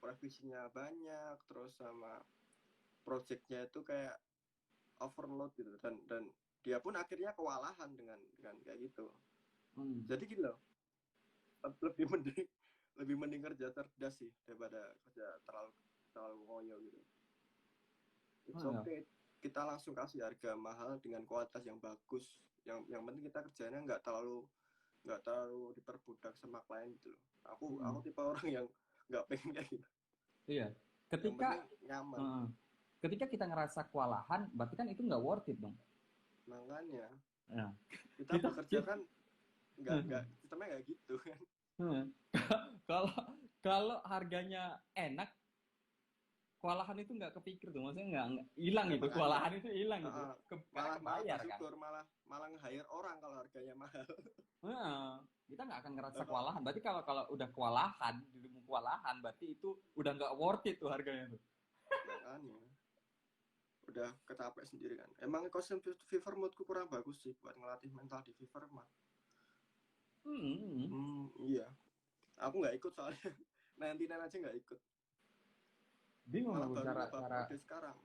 revisinya banyak, terus sama projectnya itu kayak overload gitu, dan dia pun akhirnya kewalahan dengan kayak gitu. Jadi gitu loh, lebih mending kerja cerdas sih daripada kerja terlalu ngoyo gitu. It's okay, kita langsung kasih harga mahal dengan kualitas yang bagus. Yang penting kita kerjanya nggak terlalu diperbudak sama klien gitu loh. Aku tipe orang yang nggak pengen kayak gitu. Iya. Yang penting nyaman. Ketika kita ngerasa kewalahan, berarti kan itu nggak worth it dong. Makanya kita bekerja kan nggak sistemnya nggak gitu kan. Kalau harganya enak, kewalahan itu nggak kepikir tuh, maksudnya nggak hilang gitu, kewalahan itu hilang gitu. Malah kebayar bersyukur, kan. malah nge-hire orang kalau harganya mahal. Kita nggak akan ngerasa kewalahan. Berarti kalau udah kewalahan, dirimu kewalahan, berarti itu udah nggak worth it tuh harganya tuh. Makanya udah kecapek sendiri kan. Emang kostum Fiverr moodku kurang bagus sih buat ngelatih mental di Fiverr mah. Iya. Aku nggak ikut soalnya. 99 aja nggak ikut. Bingung Malah aku baru nyoba cara Prode sekarang.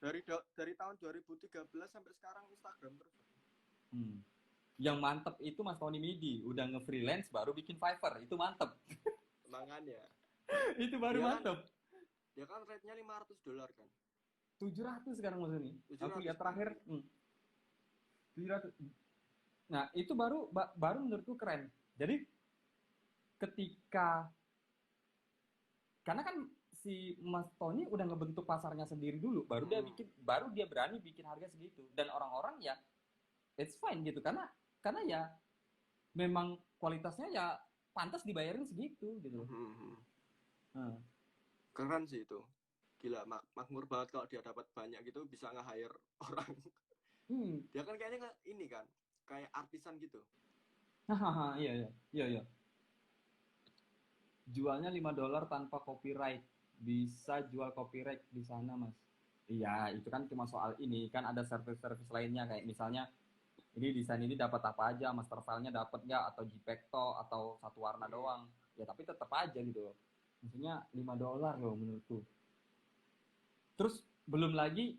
Dari tahun 2013 sampai sekarang Instagram terus. Yang mantep itu Mas Tony Midi, udah nge-freelance baru bikin Fiverr, itu mantep. Makanya. Itu baru mantep. Dia kan rate-nya $500 kan. 700 sekarang Mas Tony. Aku lihat terakhir. 700. Nah, itu baru menurutku keren. Jadi karena kan si Mas Tony udah ngebentuk pasarnya sendiri dulu, baru dia berani bikin harga segitu, dan orang-orang ya it's fine gitu, karena ya memang kualitasnya ya pantas dibayarin segitu gitu. Keren sih itu, gila, makmur banget kalau dia dapat banyak gitu bisa nge-hire orang. Dia kan kayaknya ini kan kayak artisan gitu. Iya. Jualnya $5 tanpa copyright, bisa jual copyright di sana Mas. Iya, itu kan cuma soal ini, kan ada service lainnya kayak misalnya ini desain ini dapat apa aja, master file-nya dapat nggak, atau JPEG atau satu warna doang. Ya tapi tetap aja gitu. Maksudnya $5 loh menurutku. Terus belum lagi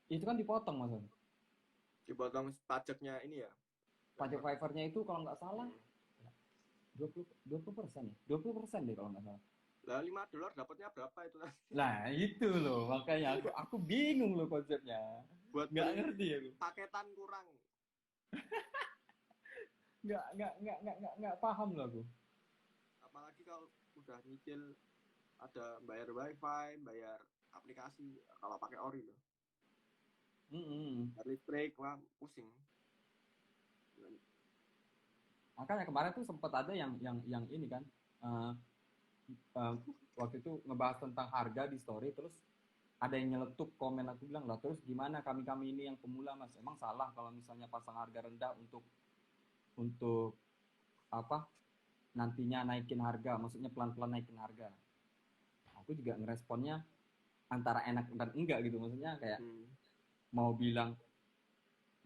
itu kan dipotong Mas. Dipotong pajaknya ini ya. Pajak Fiverr-nya itu kalau nggak salah 20% ya? 20% deh kalau nggak salah. Lah $5 dapatnya berapa itu? Nah itu loh, makanya aku bingung loh konsepnya. Buat Nggak beli ngerti aku. paketan kurang. Nggak paham loh aku. Apalagi kalau udah nyicil ada bayar wifi, bayar aplikasi kalau pakai ori loh. Listrik, wah pusing. Makanya kemarin tuh sempat ada yang ini kan, uh, uh, waktu itu ngebahas tentang harga di story, terus ada yang nyeletuk komen, aku bilang lah, terus gimana kami ini yang pemula Mas, emang salah kalau misalnya pasang harga rendah untuk apa nantinya naikin harga, maksudnya pelan-pelan naikin harga. Aku juga ngeresponnya antara enak dan enggak gitu, maksudnya kayak mau bilang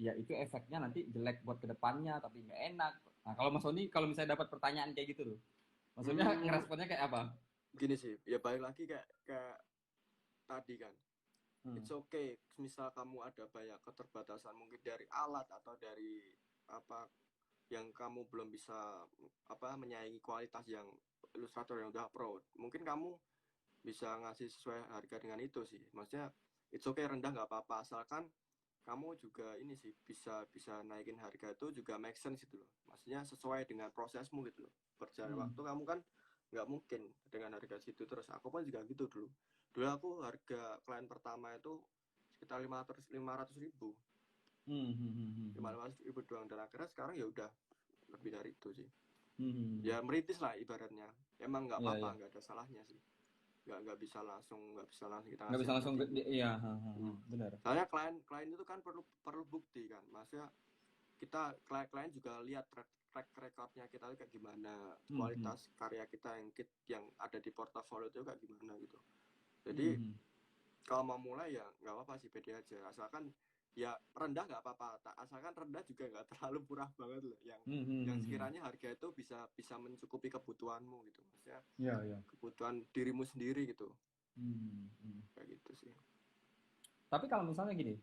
ya itu efeknya nanti jelek buat kedepannya tapi nggak enak. Nah kalau Mas Oni kalau misalnya dapat pertanyaan kayak gitu loh, maksudnya ngeresponnya kayak apa? Gini sih, ya balik lagi kayak tadi kan, it's okay misal kamu ada banyak keterbatasan mungkin dari alat atau dari apa yang kamu belum bisa menyaingi kualitas yang ilustrator yang udah pro, mungkin kamu bisa ngasih sesuai harga dengan itu sih. Maksudnya it's okay rendah nggak apa-apa, asalkan kamu juga ini sih bisa naikin harga itu juga make sense gitu loh. Maksudnya sesuai dengan prosesmu gitu loh. Berjalan waktu kamu kan nggak mungkin dengan harga situ terus. Aku pun juga gitu dulu. Dulu aku harga klien pertama itu sekitar 500 ribu. 500 ribu doang, dan akhirnya sekarang ya udah lebih dari itu sih. Ya merintis lah ibaratnya. Emang nggak apa-apa, nggak ada salahnya sih. Nggak bisa langsung kita nggak bisa langsung iya benar. Soalnya klien itu kan perlu bukti kan, maksudnya kita klien juga lihat track recordnya kita itu kayak gimana, kualitas karya kita yang ada di portofolio itu kayak gimana gitu. Jadi kalau mau mulai ya nggak apa-apa sih, pede aja, asalkan ya rendah nggak apa-apa, asalkan rendah juga nggak terlalu murah banget loh, yang sekiranya harga itu bisa mencukupi kebutuhanmu gitu, maksudnya kebutuhan dirimu sendiri gitu. Kayak gitu sih. Tapi kalau misalnya gini,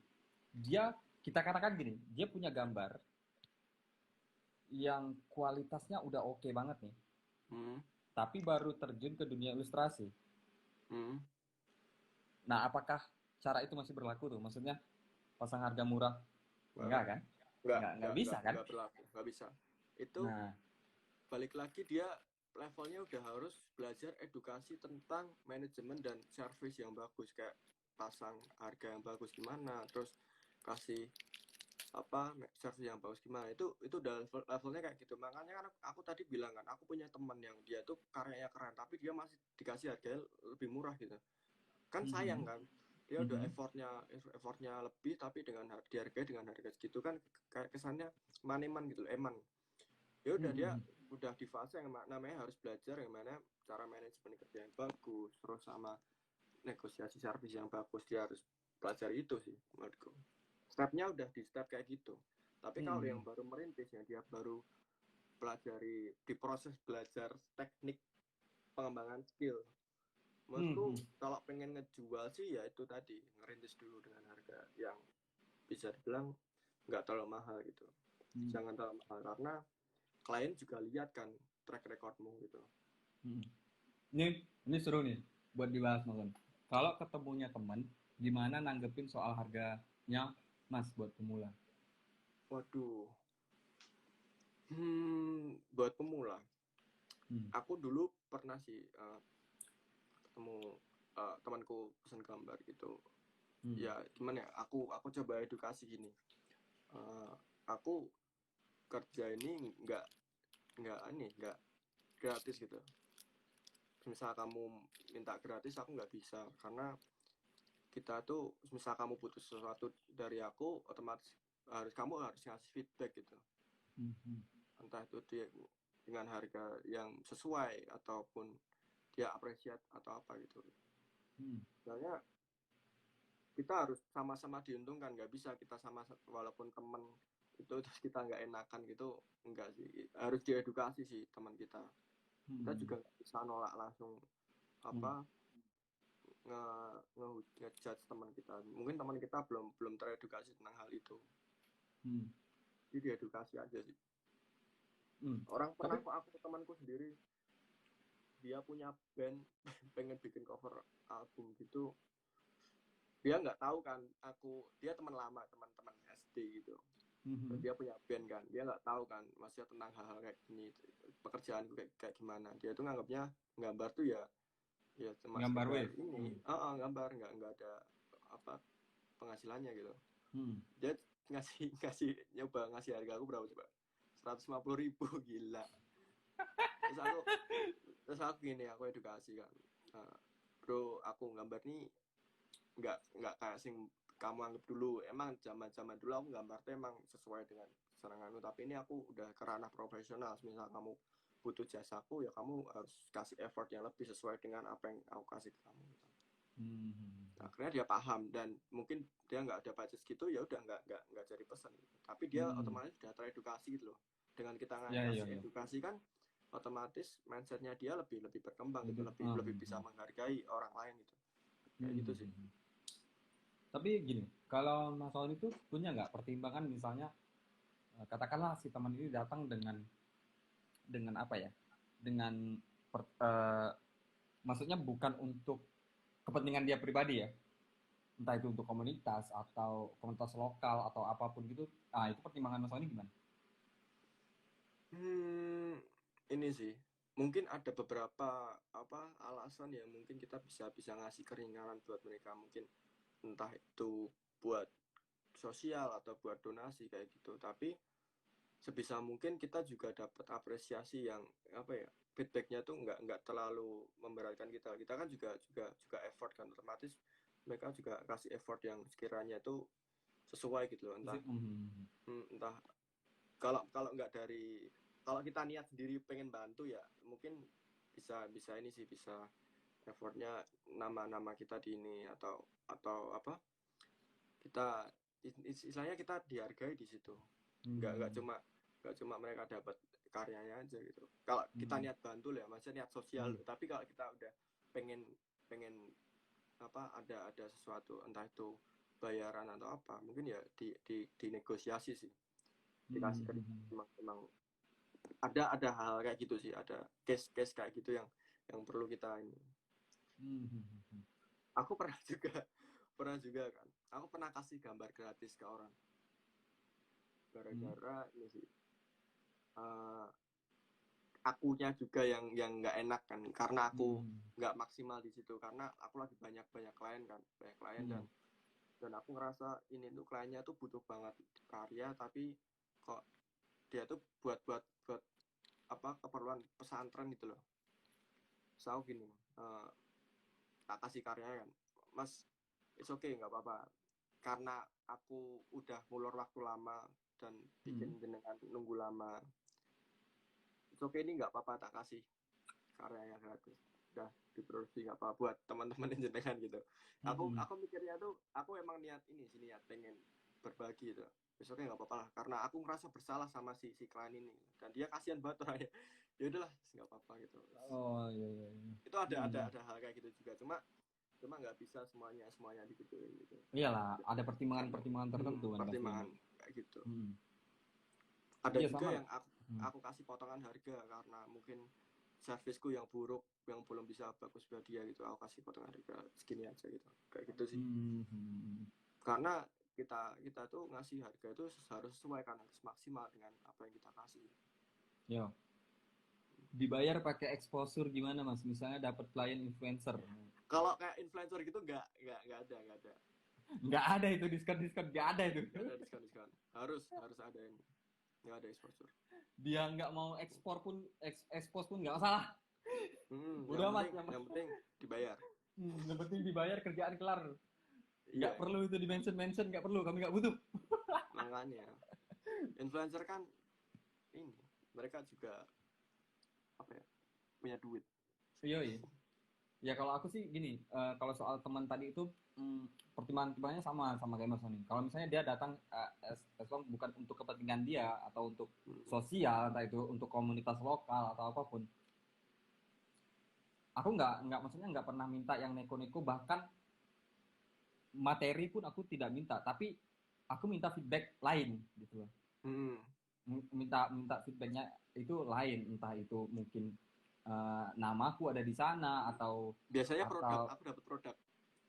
kita katakan gini, dia punya gambar yang kualitasnya udah oke banget nih, tapi baru terjun ke dunia ilustrasi. Nah, apakah cara itu masih berlaku tuh? Maksudnya pasang harga murah? Enggak kan? Enggak bisa kan? Enggak berlaku, enggak bisa. Itu balik lagi, dia levelnya udah harus belajar edukasi tentang manajemen dan service yang bagus, kayak pasang harga yang bagus gimana, terus kasih service yang bagus gimana, itu udah levelnya kayak gitu. Makanya kan aku tadi bilang kan, aku punya teman yang dia tuh karyanya keren tapi dia masih dikasih harganya lebih murah gitu kan. Sayang kan, dia udah effortnya lebih tapi dihargai dengan harga segitu kan, kayak kesannya maneman gitu, eman. Ya udah, dia udah di fase yang namanya harus belajar yang mana cara manajemen kerja yang bagus, terus sama negosiasi service yang bagus. Dia harus pelajari itu sih menurutku. Stepnya udah di step kayak gitu. Tapi kalau yang baru merintis, ya dia baru pelajari di proses belajar teknik pengembangan skill. Menurutku kalau pengen ngejual sih ya itu tadi, ngerintis dulu dengan harga yang bisa dibilang nggak terlalu mahal gitu. Jangan terlalu mahal, karena klien juga lihat kan track recordmu gitu. Ini seru nih buat dibahas Mas. Kalau ketemunya teman, gimana nanggepin soal harganya Mas buat pemula? Waduh, buat pemula, aku dulu pernah sih ketemu temanku pesan gambar gitu. Ya gimana ya, aku coba edukasi gini. Aku kerja ini nggak gratis gitu. Misal kamu minta gratis, aku nggak bisa, karena kita tuh misal kamu butuh sesuatu dari aku, otomatis kamu harus ngasih feedback gitu. Entah itu dia dengan harga yang sesuai ataupun dia apresiat atau apa gitu. Soalnya kita harus sama-sama diuntungkan, nggak bisa kita walaupun temen itu terus kita nggak enakan gitu, enggak sih, harus diedukasi sih teman kita. Kita juga nggak bisa nolak langsung apa nge ngejudge teman kita. Mungkin teman kita belum teredukasi tentang hal itu. Jadi diedukasi aja sih. Orang pernah kok, aku temanku sendiri dia punya band pengen bikin cover album gitu, dia nggak tahu kan dia teman lama, teman-teman SD gitu. Terus dia punya band kan, dia nggak tahu kan masih tentang hal-hal kayak gini, pekerjaanku kayak gimana. Dia tuh nganggapnya gambar tuh ya cuma gambar sekedar ini, gambar nggak ada apa penghasilannya gitu. Dia ngasih nyoba ngasih harga aku berapa coba, 150.000, gila. terus aku gini, aku edukasi kan, bro, aku gambar nih nggak kayak sing kamu anggap dulu. Emang zaman dulu aku gambar tuh emang sesuai dengan seranganku, tapi ini aku udah ke ranah profesional. Misal kamu butuh jasaku, ya kamu harus kasih effort yang lebih sesuai dengan apa yang aku kasih ke kamu. Akhirnya dia paham, dan mungkin dia nggak ada budget gitu, ya udah nggak jadi pesan gitu. Tapi dia otomatis sudah teredukasi gitu loh. Dengan kita ngasih edukasi kan otomatis mindsetnya dia lebih berkembang gitu, lebih bisa menghargai orang lain gitu. Kayak gitu sih. Tapi gini, kalau Mas Oli itu punya nggak pertimbangan, misalnya katakanlah si teman ini datang dengan apa ya, dengan maksudnya bukan untuk kepentingan dia pribadi ya, entah itu untuk komunitas atau komunitas lokal atau apapun gitu. Itu pertimbangan Mas Oli gimana? Ini sih mungkin ada beberapa alasan yang mungkin kita bisa ngasih keringanan buat mereka, mungkin entah itu buat sosial atau buat donasi kayak gitu. Tapi sebisa mungkin kita juga dapat apresiasi yang feedbacknya tuh nggak terlalu memberatkan kita kan juga effort kan, otomatis mereka juga kasih effort yang sekiranya itu sesuai gitu loh. Entah kalau nggak dari, kalau kita niat sendiri pengen bantu ya mungkin bisa ini sih, bisa effortnya nama kita di ini atau apa, kita istilahnya kita dihargai di situ. Nggak cuma mereka dapat karyanya aja gitu. Kalau kita niat bantu ya, maksudnya niat sosial. Tapi kalau kita udah pengen ada sesuatu, entah itu bayaran atau apa, mungkin ya dinegosiasi sih, dikasih memang ada hal kayak gitu sih, ada case kayak gitu yang perlu kita ini. Aku pernah juga kan, aku pernah kasih gambar gratis ke orang gara-gara ini sih, akunya juga yang nggak enak kan, karena aku nggak maksimal di situ, karena aku lagi banyak klien kan, dan aku ngerasa ini tuh kliennya tuh butuh banget karya, tapi kok dia tuh buat keperluan pesantren gitu loh. So gini, tak kasih karyanya kan, Mas, it's okay, nggak apa-apa, karena aku udah ngulur waktu lama dan bikin jenengan nunggu lama. It's okay, ini nggak apa-apa, tak kasih karyanya gratis, udah diproduksi, nggak apa-apa buat teman-teman jenengan gitu. Aku mikirnya tuh, aku emang niat pengen berbagi gitu. Besoknya nggak apa-apa lah, karena aku ngerasa bersalah sama si klien ini, dan dia kasihan banget orangnya. Ya udahlah, nggak apa-apa gitu. Iya. Itu ada hal kayak gitu juga, cuma nggak bisa semuanya digituin gitu. Iyalah, ada pertimbangan tertentu kan. Pertimbangan kayak gitu. Ada juga yang aku kasih potongan harga karena mungkin servisku yang buruk, yang belum bisa bagus buat dia gitu. Aku kasih potongan harga segini aja gitu, kayak gitu sih. Karena kita tuh ngasih harga itu harus sesuai kan, harus maksimal dengan apa yang kita kasih. Yo. Dibayar pakai exposure gimana Mas? Misalnya dapat klien influencer. Kalau kayak influencer gitu nggak ada. Nggak ada itu diskon, nggak ada itu. Nggak ada diskon. Harus ada ini. Nggak ada exposure. Dia nggak mau expose pun nggak masalah. Udah mas, yang penting dibayar. Yang penting dibayar, kerjaan kelar. Nggak perlu itu di mention, nggak perlu, kami nggak butuh. Makanya influencer kan ini, mereka juga punya duit. Iya. Ya kalau aku sih gini, kalau soal teman tadi itu pertimbangan-pertimbangannya sama kayak Mas Sony. Kalau misalnya dia datang as long bukan untuk kepentingan dia atau untuk sosial, entah itu untuk komunitas lokal atau apapun, aku nggak maksudnya nggak pernah minta yang neko-neko, bahkan materi pun aku tidak minta, tapi aku minta feedback lain gitu loh. Minta feedbacknya itu lain, entah itu mungkin namaku ada di sana atau biasanya produk, aku dapat produk.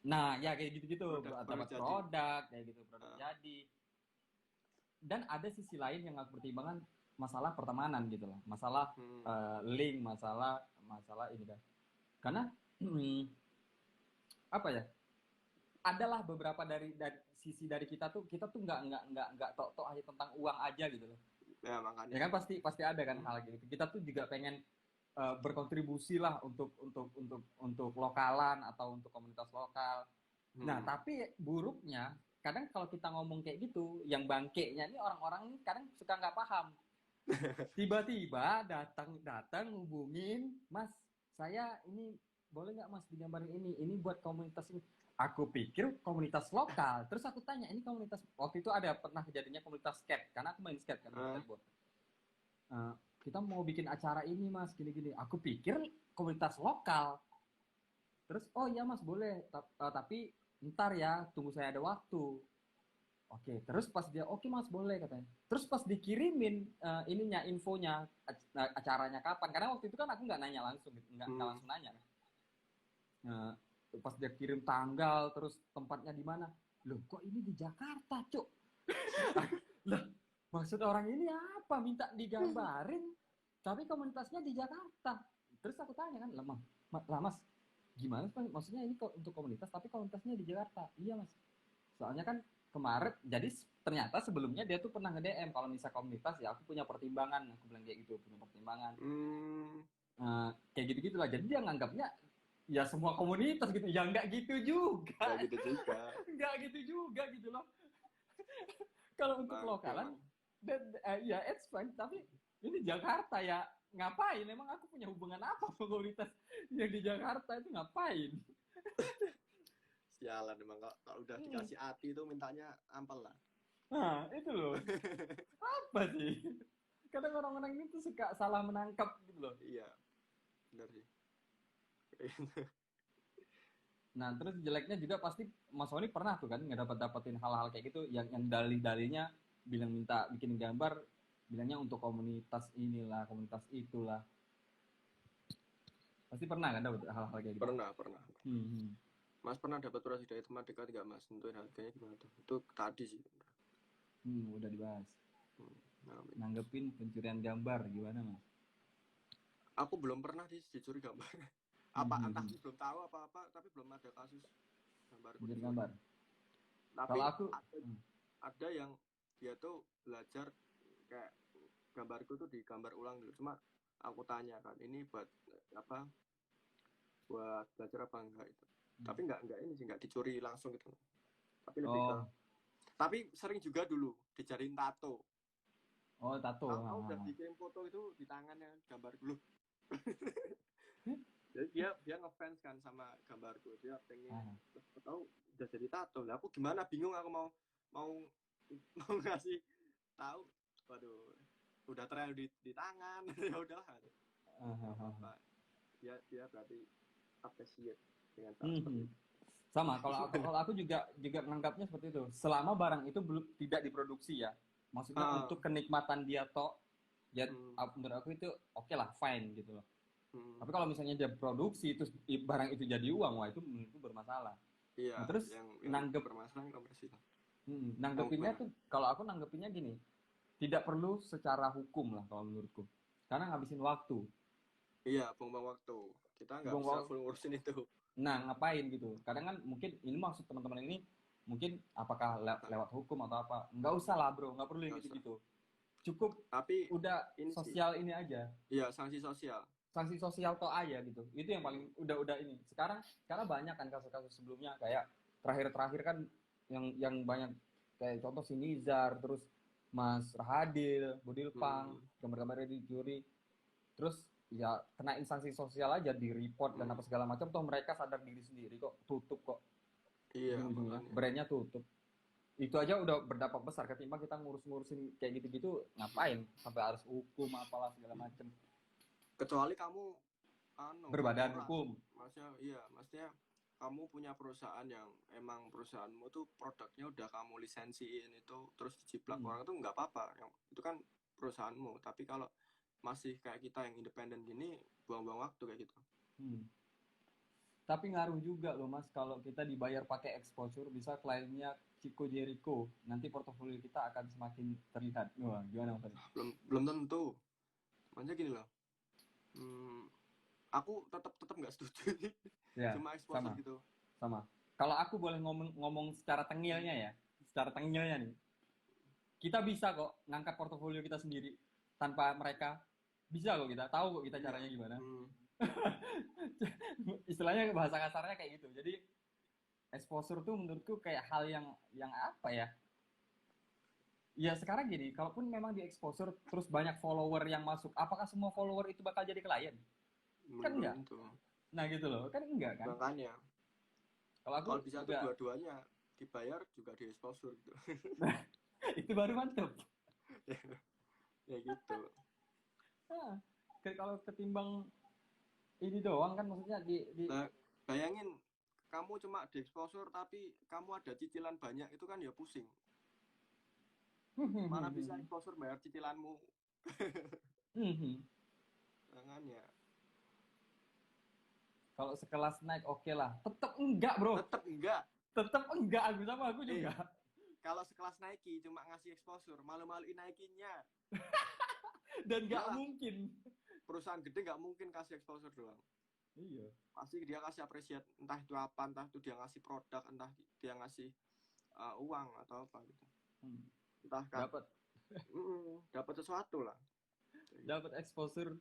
Nah ya kayak gitu-gitu, dapat jadi. produk kayak gitu, produk jadi. Dan ada sisi lain yang aku pertimbangkan, masalah pertemanan gitu loh, masalah link, masalah ini kan, karena apa ya, adalah beberapa dari sisi dari kita tuh nggak tok aja tentang uang aja gitu loh. Ya makanya. Ya kan pasti ada kan hal gitu. Kita tuh juga pengen berkontribusi lah untuk lokalan atau untuk komunitas lokal. Nah tapi buruknya kadang kalau kita ngomong kayak gitu, yang bangkeknya ini orang-orang ini kadang suka nggak paham. Tiba-tiba datang hubungin, Mas, saya ini boleh nggak Mas digambarin ini buat komunitas ini. Aku pikir komunitas lokal. Terus aku tanya, ini komunitas, waktu itu ada pernah kejadiannya komunitas skate, karena aku main skate kan, skateboard. Kita mau bikin acara ini Mas, gini-gini. Aku pikir komunitas lokal. Terus, oh iya Mas boleh, tapi ntar ya, tunggu saya ada waktu. Oke, terus pas dia oke Mas boleh katanya. Terus pas dikirimin infonya, acaranya kapan? Karena waktu itu kan aku nggak nanya langsung, nggak langsung nanya. Nah, pas dia kirim tanggal, terus tempatnya di mana? Loh, kok ini di Jakarta, Cuk? Lah, maksud orang ini apa? Minta digambarin, tapi komunitasnya di Jakarta. Terus aku tanya kan, lah Mas, gimana? Maksudnya ini untuk komunitas, tapi komunitasnya di Jakarta. Iya Mas. Soalnya kan kemarin, jadi ternyata sebelumnya dia tuh pernah nge-DM kalau misalnya komunitas ya aku punya pertimbangan, aku bilang kayak gitu, punya pertimbangan. Kayak gitu-gitu lah. Jadi dia nganggapnya ya semua komunitas gitu, ya nggak gitu juga. Nggak gitu juga gitu loh. Kalau untuk lokalan, ya it's fine, tapi ini Jakarta ya ngapain? Emang aku punya hubungan apa komunitas yang di Jakarta itu ngapain? Sialan emang, kalau udah dikasih hati itu mintanya ampel lah. Nah itu loh. Apa sih? Kadang orang-orang itu suka salah menangkap gitu loh. Iya, benar sih. Nah terus jeleknya juga pasti Mas Sony pernah tuh kan dapetin hal-hal kayak gitu yang dalih-dalihnya bilang minta bikin gambar, bilangnya untuk komunitas inilah, komunitas itulah. Pasti pernah kan dapet hal-hal kayak gitu? Pernah. Mas pernah dapat proyek dari teman dekat nggak Mas? Tentuin harganya gimana tuh? Itu tadi sih. Udah dibahas. Nanggepin pencurian gambar gimana Mas? Aku belum pernah sih dicuri gambar. Entah belum tahu apa-apa, tapi belum ada kasus gambar. Tapi kalau aku ada yang dia tuh belajar kayak gambarku tuh digambar ulang dulu. Cuma aku tanya kan, ini buat apa? Buat belajar apa enggak itu? Tapi enggak ini sih, enggak dicuri langsung gitu. Tapi lebih ke, tapi sering juga dulu dijadiin tato. Oh, tato. Aku udah bikin foto itu di tangannya gambar dulu. Jadi dia ngefans kan sama gambarku, dia pengen tahu udah jadi tato. Lah aku gimana, bingung, aku mau ngasih tahu, waduh udah trial di tangan. Ya udah dia berarti appreciate dengan cara seperti itu. Sama, kalau aku juga menganggapnya seperti itu. Selama barang itu belum tidak diproduksi ya, maksudnya untuk kenikmatan dia toh, ya menurut aku itu oke lah, fine gitu loh. Tapi kalau misalnya dia produksi itu barang itu jadi uang, wah itu menurutku bermasalah. Iya. Nah, terus yang bermasalah komersil. Nanggepinnya tuh, kalau aku nanggepinnya gini, tidak perlu secara hukum lah kalau menurutku, karena ngabisin waktu. Iya, buang-buang waktu. Kita nggak bisa full ngurusin itu. Nah, ngapain gitu? Kadang kan mungkin ini maksud teman-teman ini mungkin apakah lewat hukum atau apa? Nggak usah lah bro, nggak perlu yang gitu-gitu. Cukup tapi udah sosial ini aja. Iya, sanksi sosial toh aja gitu. Itu yang paling udah ini. Sekarang karena banyak kan kasus-kasus sebelumnya, kayak terakhir kan yang banyak kayak contoh si Nizar, terus Mas Rahadil, Budilpang, gambar-gambarnya dicuri. Terus ya kena instansi sosial aja, di report dan apa segala macam, toh mereka sadar diri sendiri kok, tutup kok Iya, ujung-ujungnya, makanya. brandnya tutup. Itu aja udah berdampak besar, ketimbang kita ngurus-ngurusin kayak gitu-gitu, ngapain sampai harus hukum apalah segala macam. Kecuali kamu Berbadan korporat, hukum. maksudnya kamu punya perusahaan yang emang perusahaanmu tuh produknya udah kamu lisensiin itu terus dijiplak orang itu nggak apa-apa, yang itu kan perusahaanmu. Tapi kalau masih kayak kita yang independen gini, buang-buang waktu kayak gitu. Tapi ngaruh juga loh Mas, kalau kita dibayar pakai exposure, bisa kliennya Chico Jericho, nanti portofolio kita akan semakin terlihat. Wah, gimana Mas? Belum tentu. Makanya gini loh, aku tetap nggak setuju Ya, cuma exposure sama. gitu. Sama. Kalau aku boleh ngomong secara tengilnya ya, secara tengilnya nih, kita bisa kok ngangkat portofolio kita sendiri tanpa mereka. Bisa kok, kita tahu kok kita caranya gimana. Istilahnya bahasa kasarnya kayak gitu. Jadi exposure tuh menurutku kayak hal yang apa ya? Ya sekarang gini, kalaupun memang di exposure terus banyak follower yang masuk, apakah semua follower itu bakal jadi klien? Kan enggak. Nah gitu loh, kan enggak kan? Makanya Kalau bisa tuh juga dua-duanya dibayar juga di exposure gitu. itu baru mantep. Ya gitu. Nah, kalau ketimbang ini doang kan, maksudnya Nah, bayangin kamu cuma di exposure tapi kamu ada cicilan banyak, itu kan ya pusing. Mana bisa exposure bayar cicilanmu. Makanya kalau sekelas naik oke lah, tetap enggak bro, tetap enggak, aku sama aku juga. Kalau sekelas Nike cuma ngasih exposure, malu-maluin Nike-nya. Dan nggak mungkin perusahaan gede nggak mungkin kasih exposure doang. Iya, pasti dia kasih appreciate, entah itu apa, entah itu dia ngasih produk, entah dia ngasih uang atau apa gitu. Entah kan dapat sesuatu lah, dapat exposure,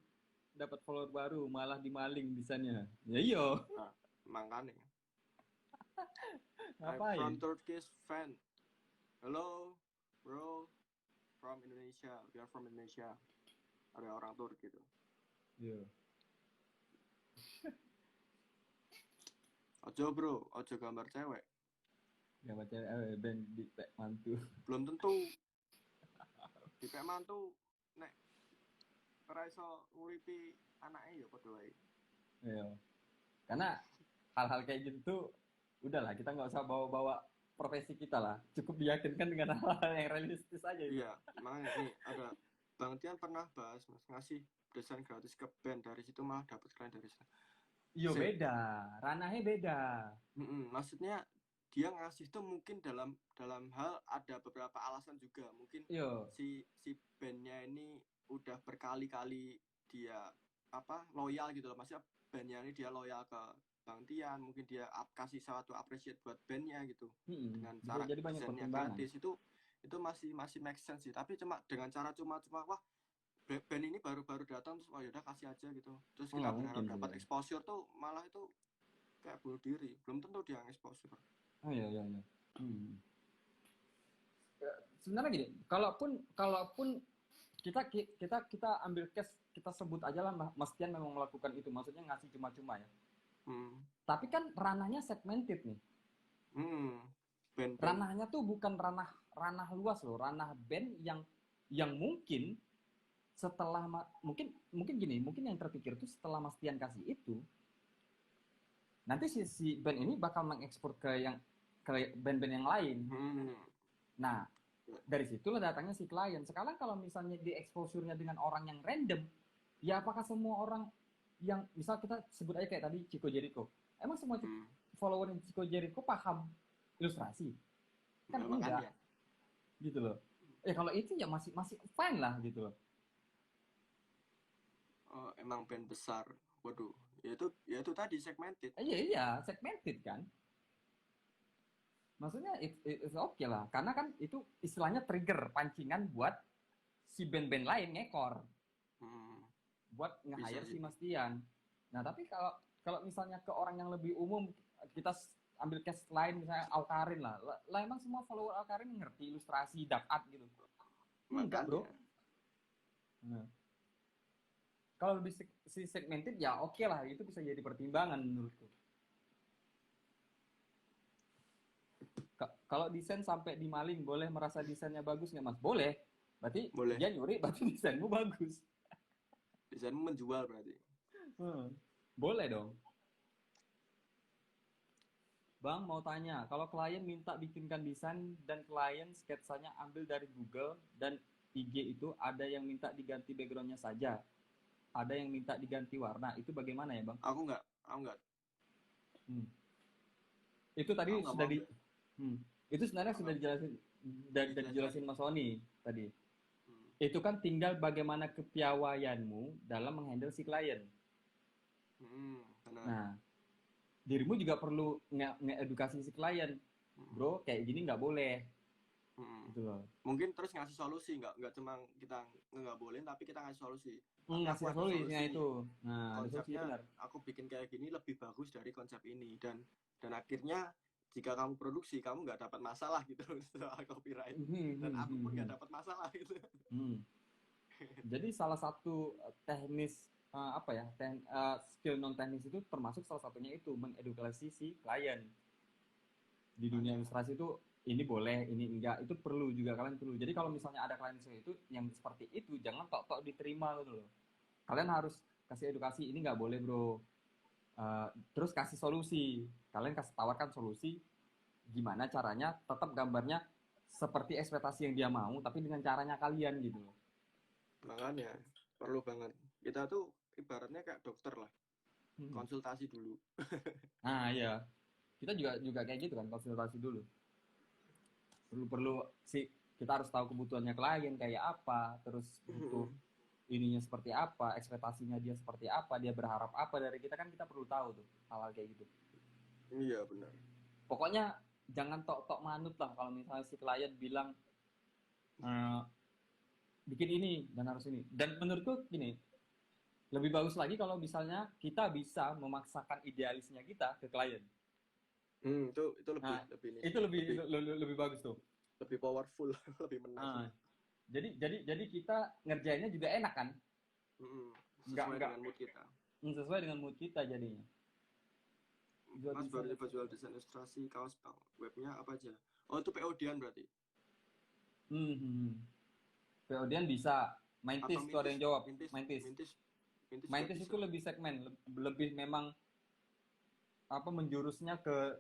dapat follower baru, malah dimaling bisanya. Ya iyo. Nah, makanya I'm Ngapain? from Turkish fan. Hello bro, from Indonesia, we are from Indonesia. Ada orang Turki gitu. Iya. Ojo bro, ojo gambar cewek. Gambar cewek band di pek mantu. Belum tentu di pek mantu nek ora iso nguripi anake ya padha wae. Iya. Karena hal-hal kayak gitu tuh udahlah, kita nggak usah bawa-bawa profesi kita lah. Cukup diyakinkan dengan hal-hal yang realistis aja. Iya, makanya nih ada Bang Tian pernah bahas Mas ngasih desain gratis ke band, dari situ malah dapat klien dari situ. Iya beda, ranahnya beda. Maksudnya dia ngasih tuh mungkin dalam hal ada beberapa alasan juga. Mungkin si bandnya ini udah berkali-kali dia loyal gitu loh. Maksudnya bandnya ini dia loyal ke Bang Tian, mungkin dia kasih suatu appreciate buat bandnya gitu. Dengan cara jadi banyak desainnya gratis itu masih make sense sih. Tapi cuma dengan cara cuma-cuma wah band ini baru datang terus wah yaudah kasih aja gitu. Terus kita berharap dapat exposure tuh malah itu kayak bunuh diri. Belum tentu dia exposure. Oh iya. Sebenarnya gini, kalaupun kita ambil case, kita sebut aja lah Mas Tian memang melakukan itu, maksudnya ngasih cuma-cuma ya. Tapi kan ranahnya segmented nih. Ranahnya tuh bukan ranah luas loh, ranah band yang mungkin setelah mungkin gini, mungkin yang terpikir tuh setelah Mas Tian kasih itu, nanti si band ini bakal mengekspor ke band-band yang lain. Nah, dari situlah datangnya si klien. Sekarang kalau misalnya di exposure-nya dengan orang yang random, ya apakah semua orang yang misal kita sebut aja kayak tadi Chico Jericho, emang semua follower Chico Jericho paham ilustrasi? Kan enggak. Gitu loh. Kalau itu ya masih fine lah gitu loh. Oh, emang band besar. Waduh, ya itu tadi segmented. Iya, segmented kan. Maksudnya it's okay lah, karena kan itu istilahnya trigger, pancingan buat si band-band lain ngekor, buat nge-hire si Mas Tian. Nah tapi kalau misalnya ke orang yang lebih umum, kita ambil case lain misalnya Awkarin lah emang semua follower Awkarin ngerti ilustrasi, dark art gitu? Enggak bro. kalau lebih si segmented ya oke lah, itu bisa jadi pertimbangan menurutku. Kalau desain sampai dimaling, boleh merasa desainnya bagus nggak mas? Boleh. Berarti Boleh. dia nyuri, berarti desainmu bagus. Desainmu menjual berarti. Boleh dong. Bang mau tanya, kalau klien minta bikinkan desain dan klien sketsanya ambil dari Google dan IG itu ada yang minta diganti backgroundnya saja, ada yang minta diganti warna, itu bagaimana ya bang? Aku nggak. Itu tadi Aku nggak sudah mau. itu sebenarnya sudah dijelasin dan dijelasin Mas Sony tadi. Itu kan tinggal bagaimana kepiawaianmu dalam menghandle si klien. Benar. Nah, dirimu juga perlu nge-edukasi si klien, bro, kayak gini nggak boleh. Gitu loh. Mungkin terus ngasih solusi, nggak cuma kita nggak boleh, tapi kita ngasih solusi. Ngasih solusinya itu. Nah, konsepnya benar. aku bikin kayak gini lebih bagus dari konsep ini, dan akhirnya jika kamu produksi kamu nggak dapat masalah gitu soal copyright, dan aku pun nggak dapat masalah gitu. Jadi salah satu teknis skill non teknis itu termasuk salah satunya itu mengedukasi si klien. Di dunia ilustrasi itu ini boleh, ini enggak, itu perlu juga, kalian perlu. Jadi kalau misalnya ada klien itu yang seperti itu, jangan tok-tok diterima gitu loh. Kalian harus kasih edukasi, ini nggak boleh bro. Terus kasih solusi, kalian tawarkan solusi gimana caranya tetap gambarnya seperti ekspektasi yang dia mau, tapi dengan caranya kalian gitu loh. Makanya perlu banget, kita tuh ibaratnya kayak dokter lah, konsultasi dulu. Nah iya, kita juga kayak gitu kan, konsultasi dulu. Perlu sih, kita harus tahu kebutuhannya klien kayak apa, terus butuh ininya seperti apa, ekspektasinya dia seperti apa, dia berharap apa dari kita, kan kita perlu tahu tuh hal-hal kayak gitu. Iya benar. Pokoknya jangan tok-tok manut lah kalau misalnya si klien bilang bikin ini dan harus ini. Dan menurutku gini, lebih bagus lagi kalau misalnya kita bisa memaksakan idealisnya kita ke klien. Itu lebih bagus tuh. Lebih powerful, lebih menang. Jadi kita ngerjainnya juga enak kan? Dengan mood kita. Sesuai dengan mood kita jadinya. Mas baru visual design ilustrasi kaos bang, webnya apa aja? Oh itu PO-dian berarti? PO-dian bisa. Maintis tuh ada yang jawab. Maintis itu lebih segmen, lebih memang menjurusnya ke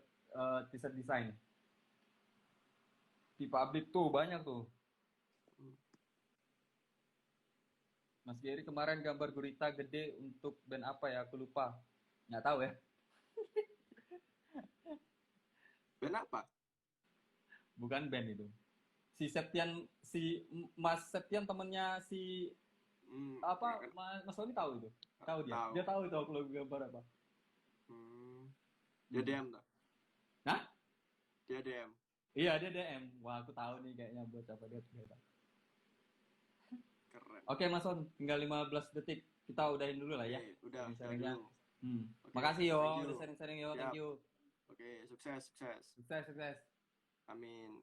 t-shirt design. Di pabrik tuh banyak tuh. Mas Gary kemarin gambar gurita gede untuk band apa ya? Aku lupa. Nggak tahu ya. Band apa? Bukan band itu. Si Mas Septian temennya si Mas Sony tahu itu. Tahu dia. Dia tahu itu aku lagi gambar apa. Dia DM tak? Hah? Dia DM. Iya dia DM. Wah aku tahu nih kayaknya buat apa dia ternyata. Keren. Oke Mas Son, tinggal 15 detik. Kita udahin dulu lah ya. Udah dulu. Okay, makasih yo, udah sharing-sharing yo. Thank you. Oke, sukses. Sukses. Amin.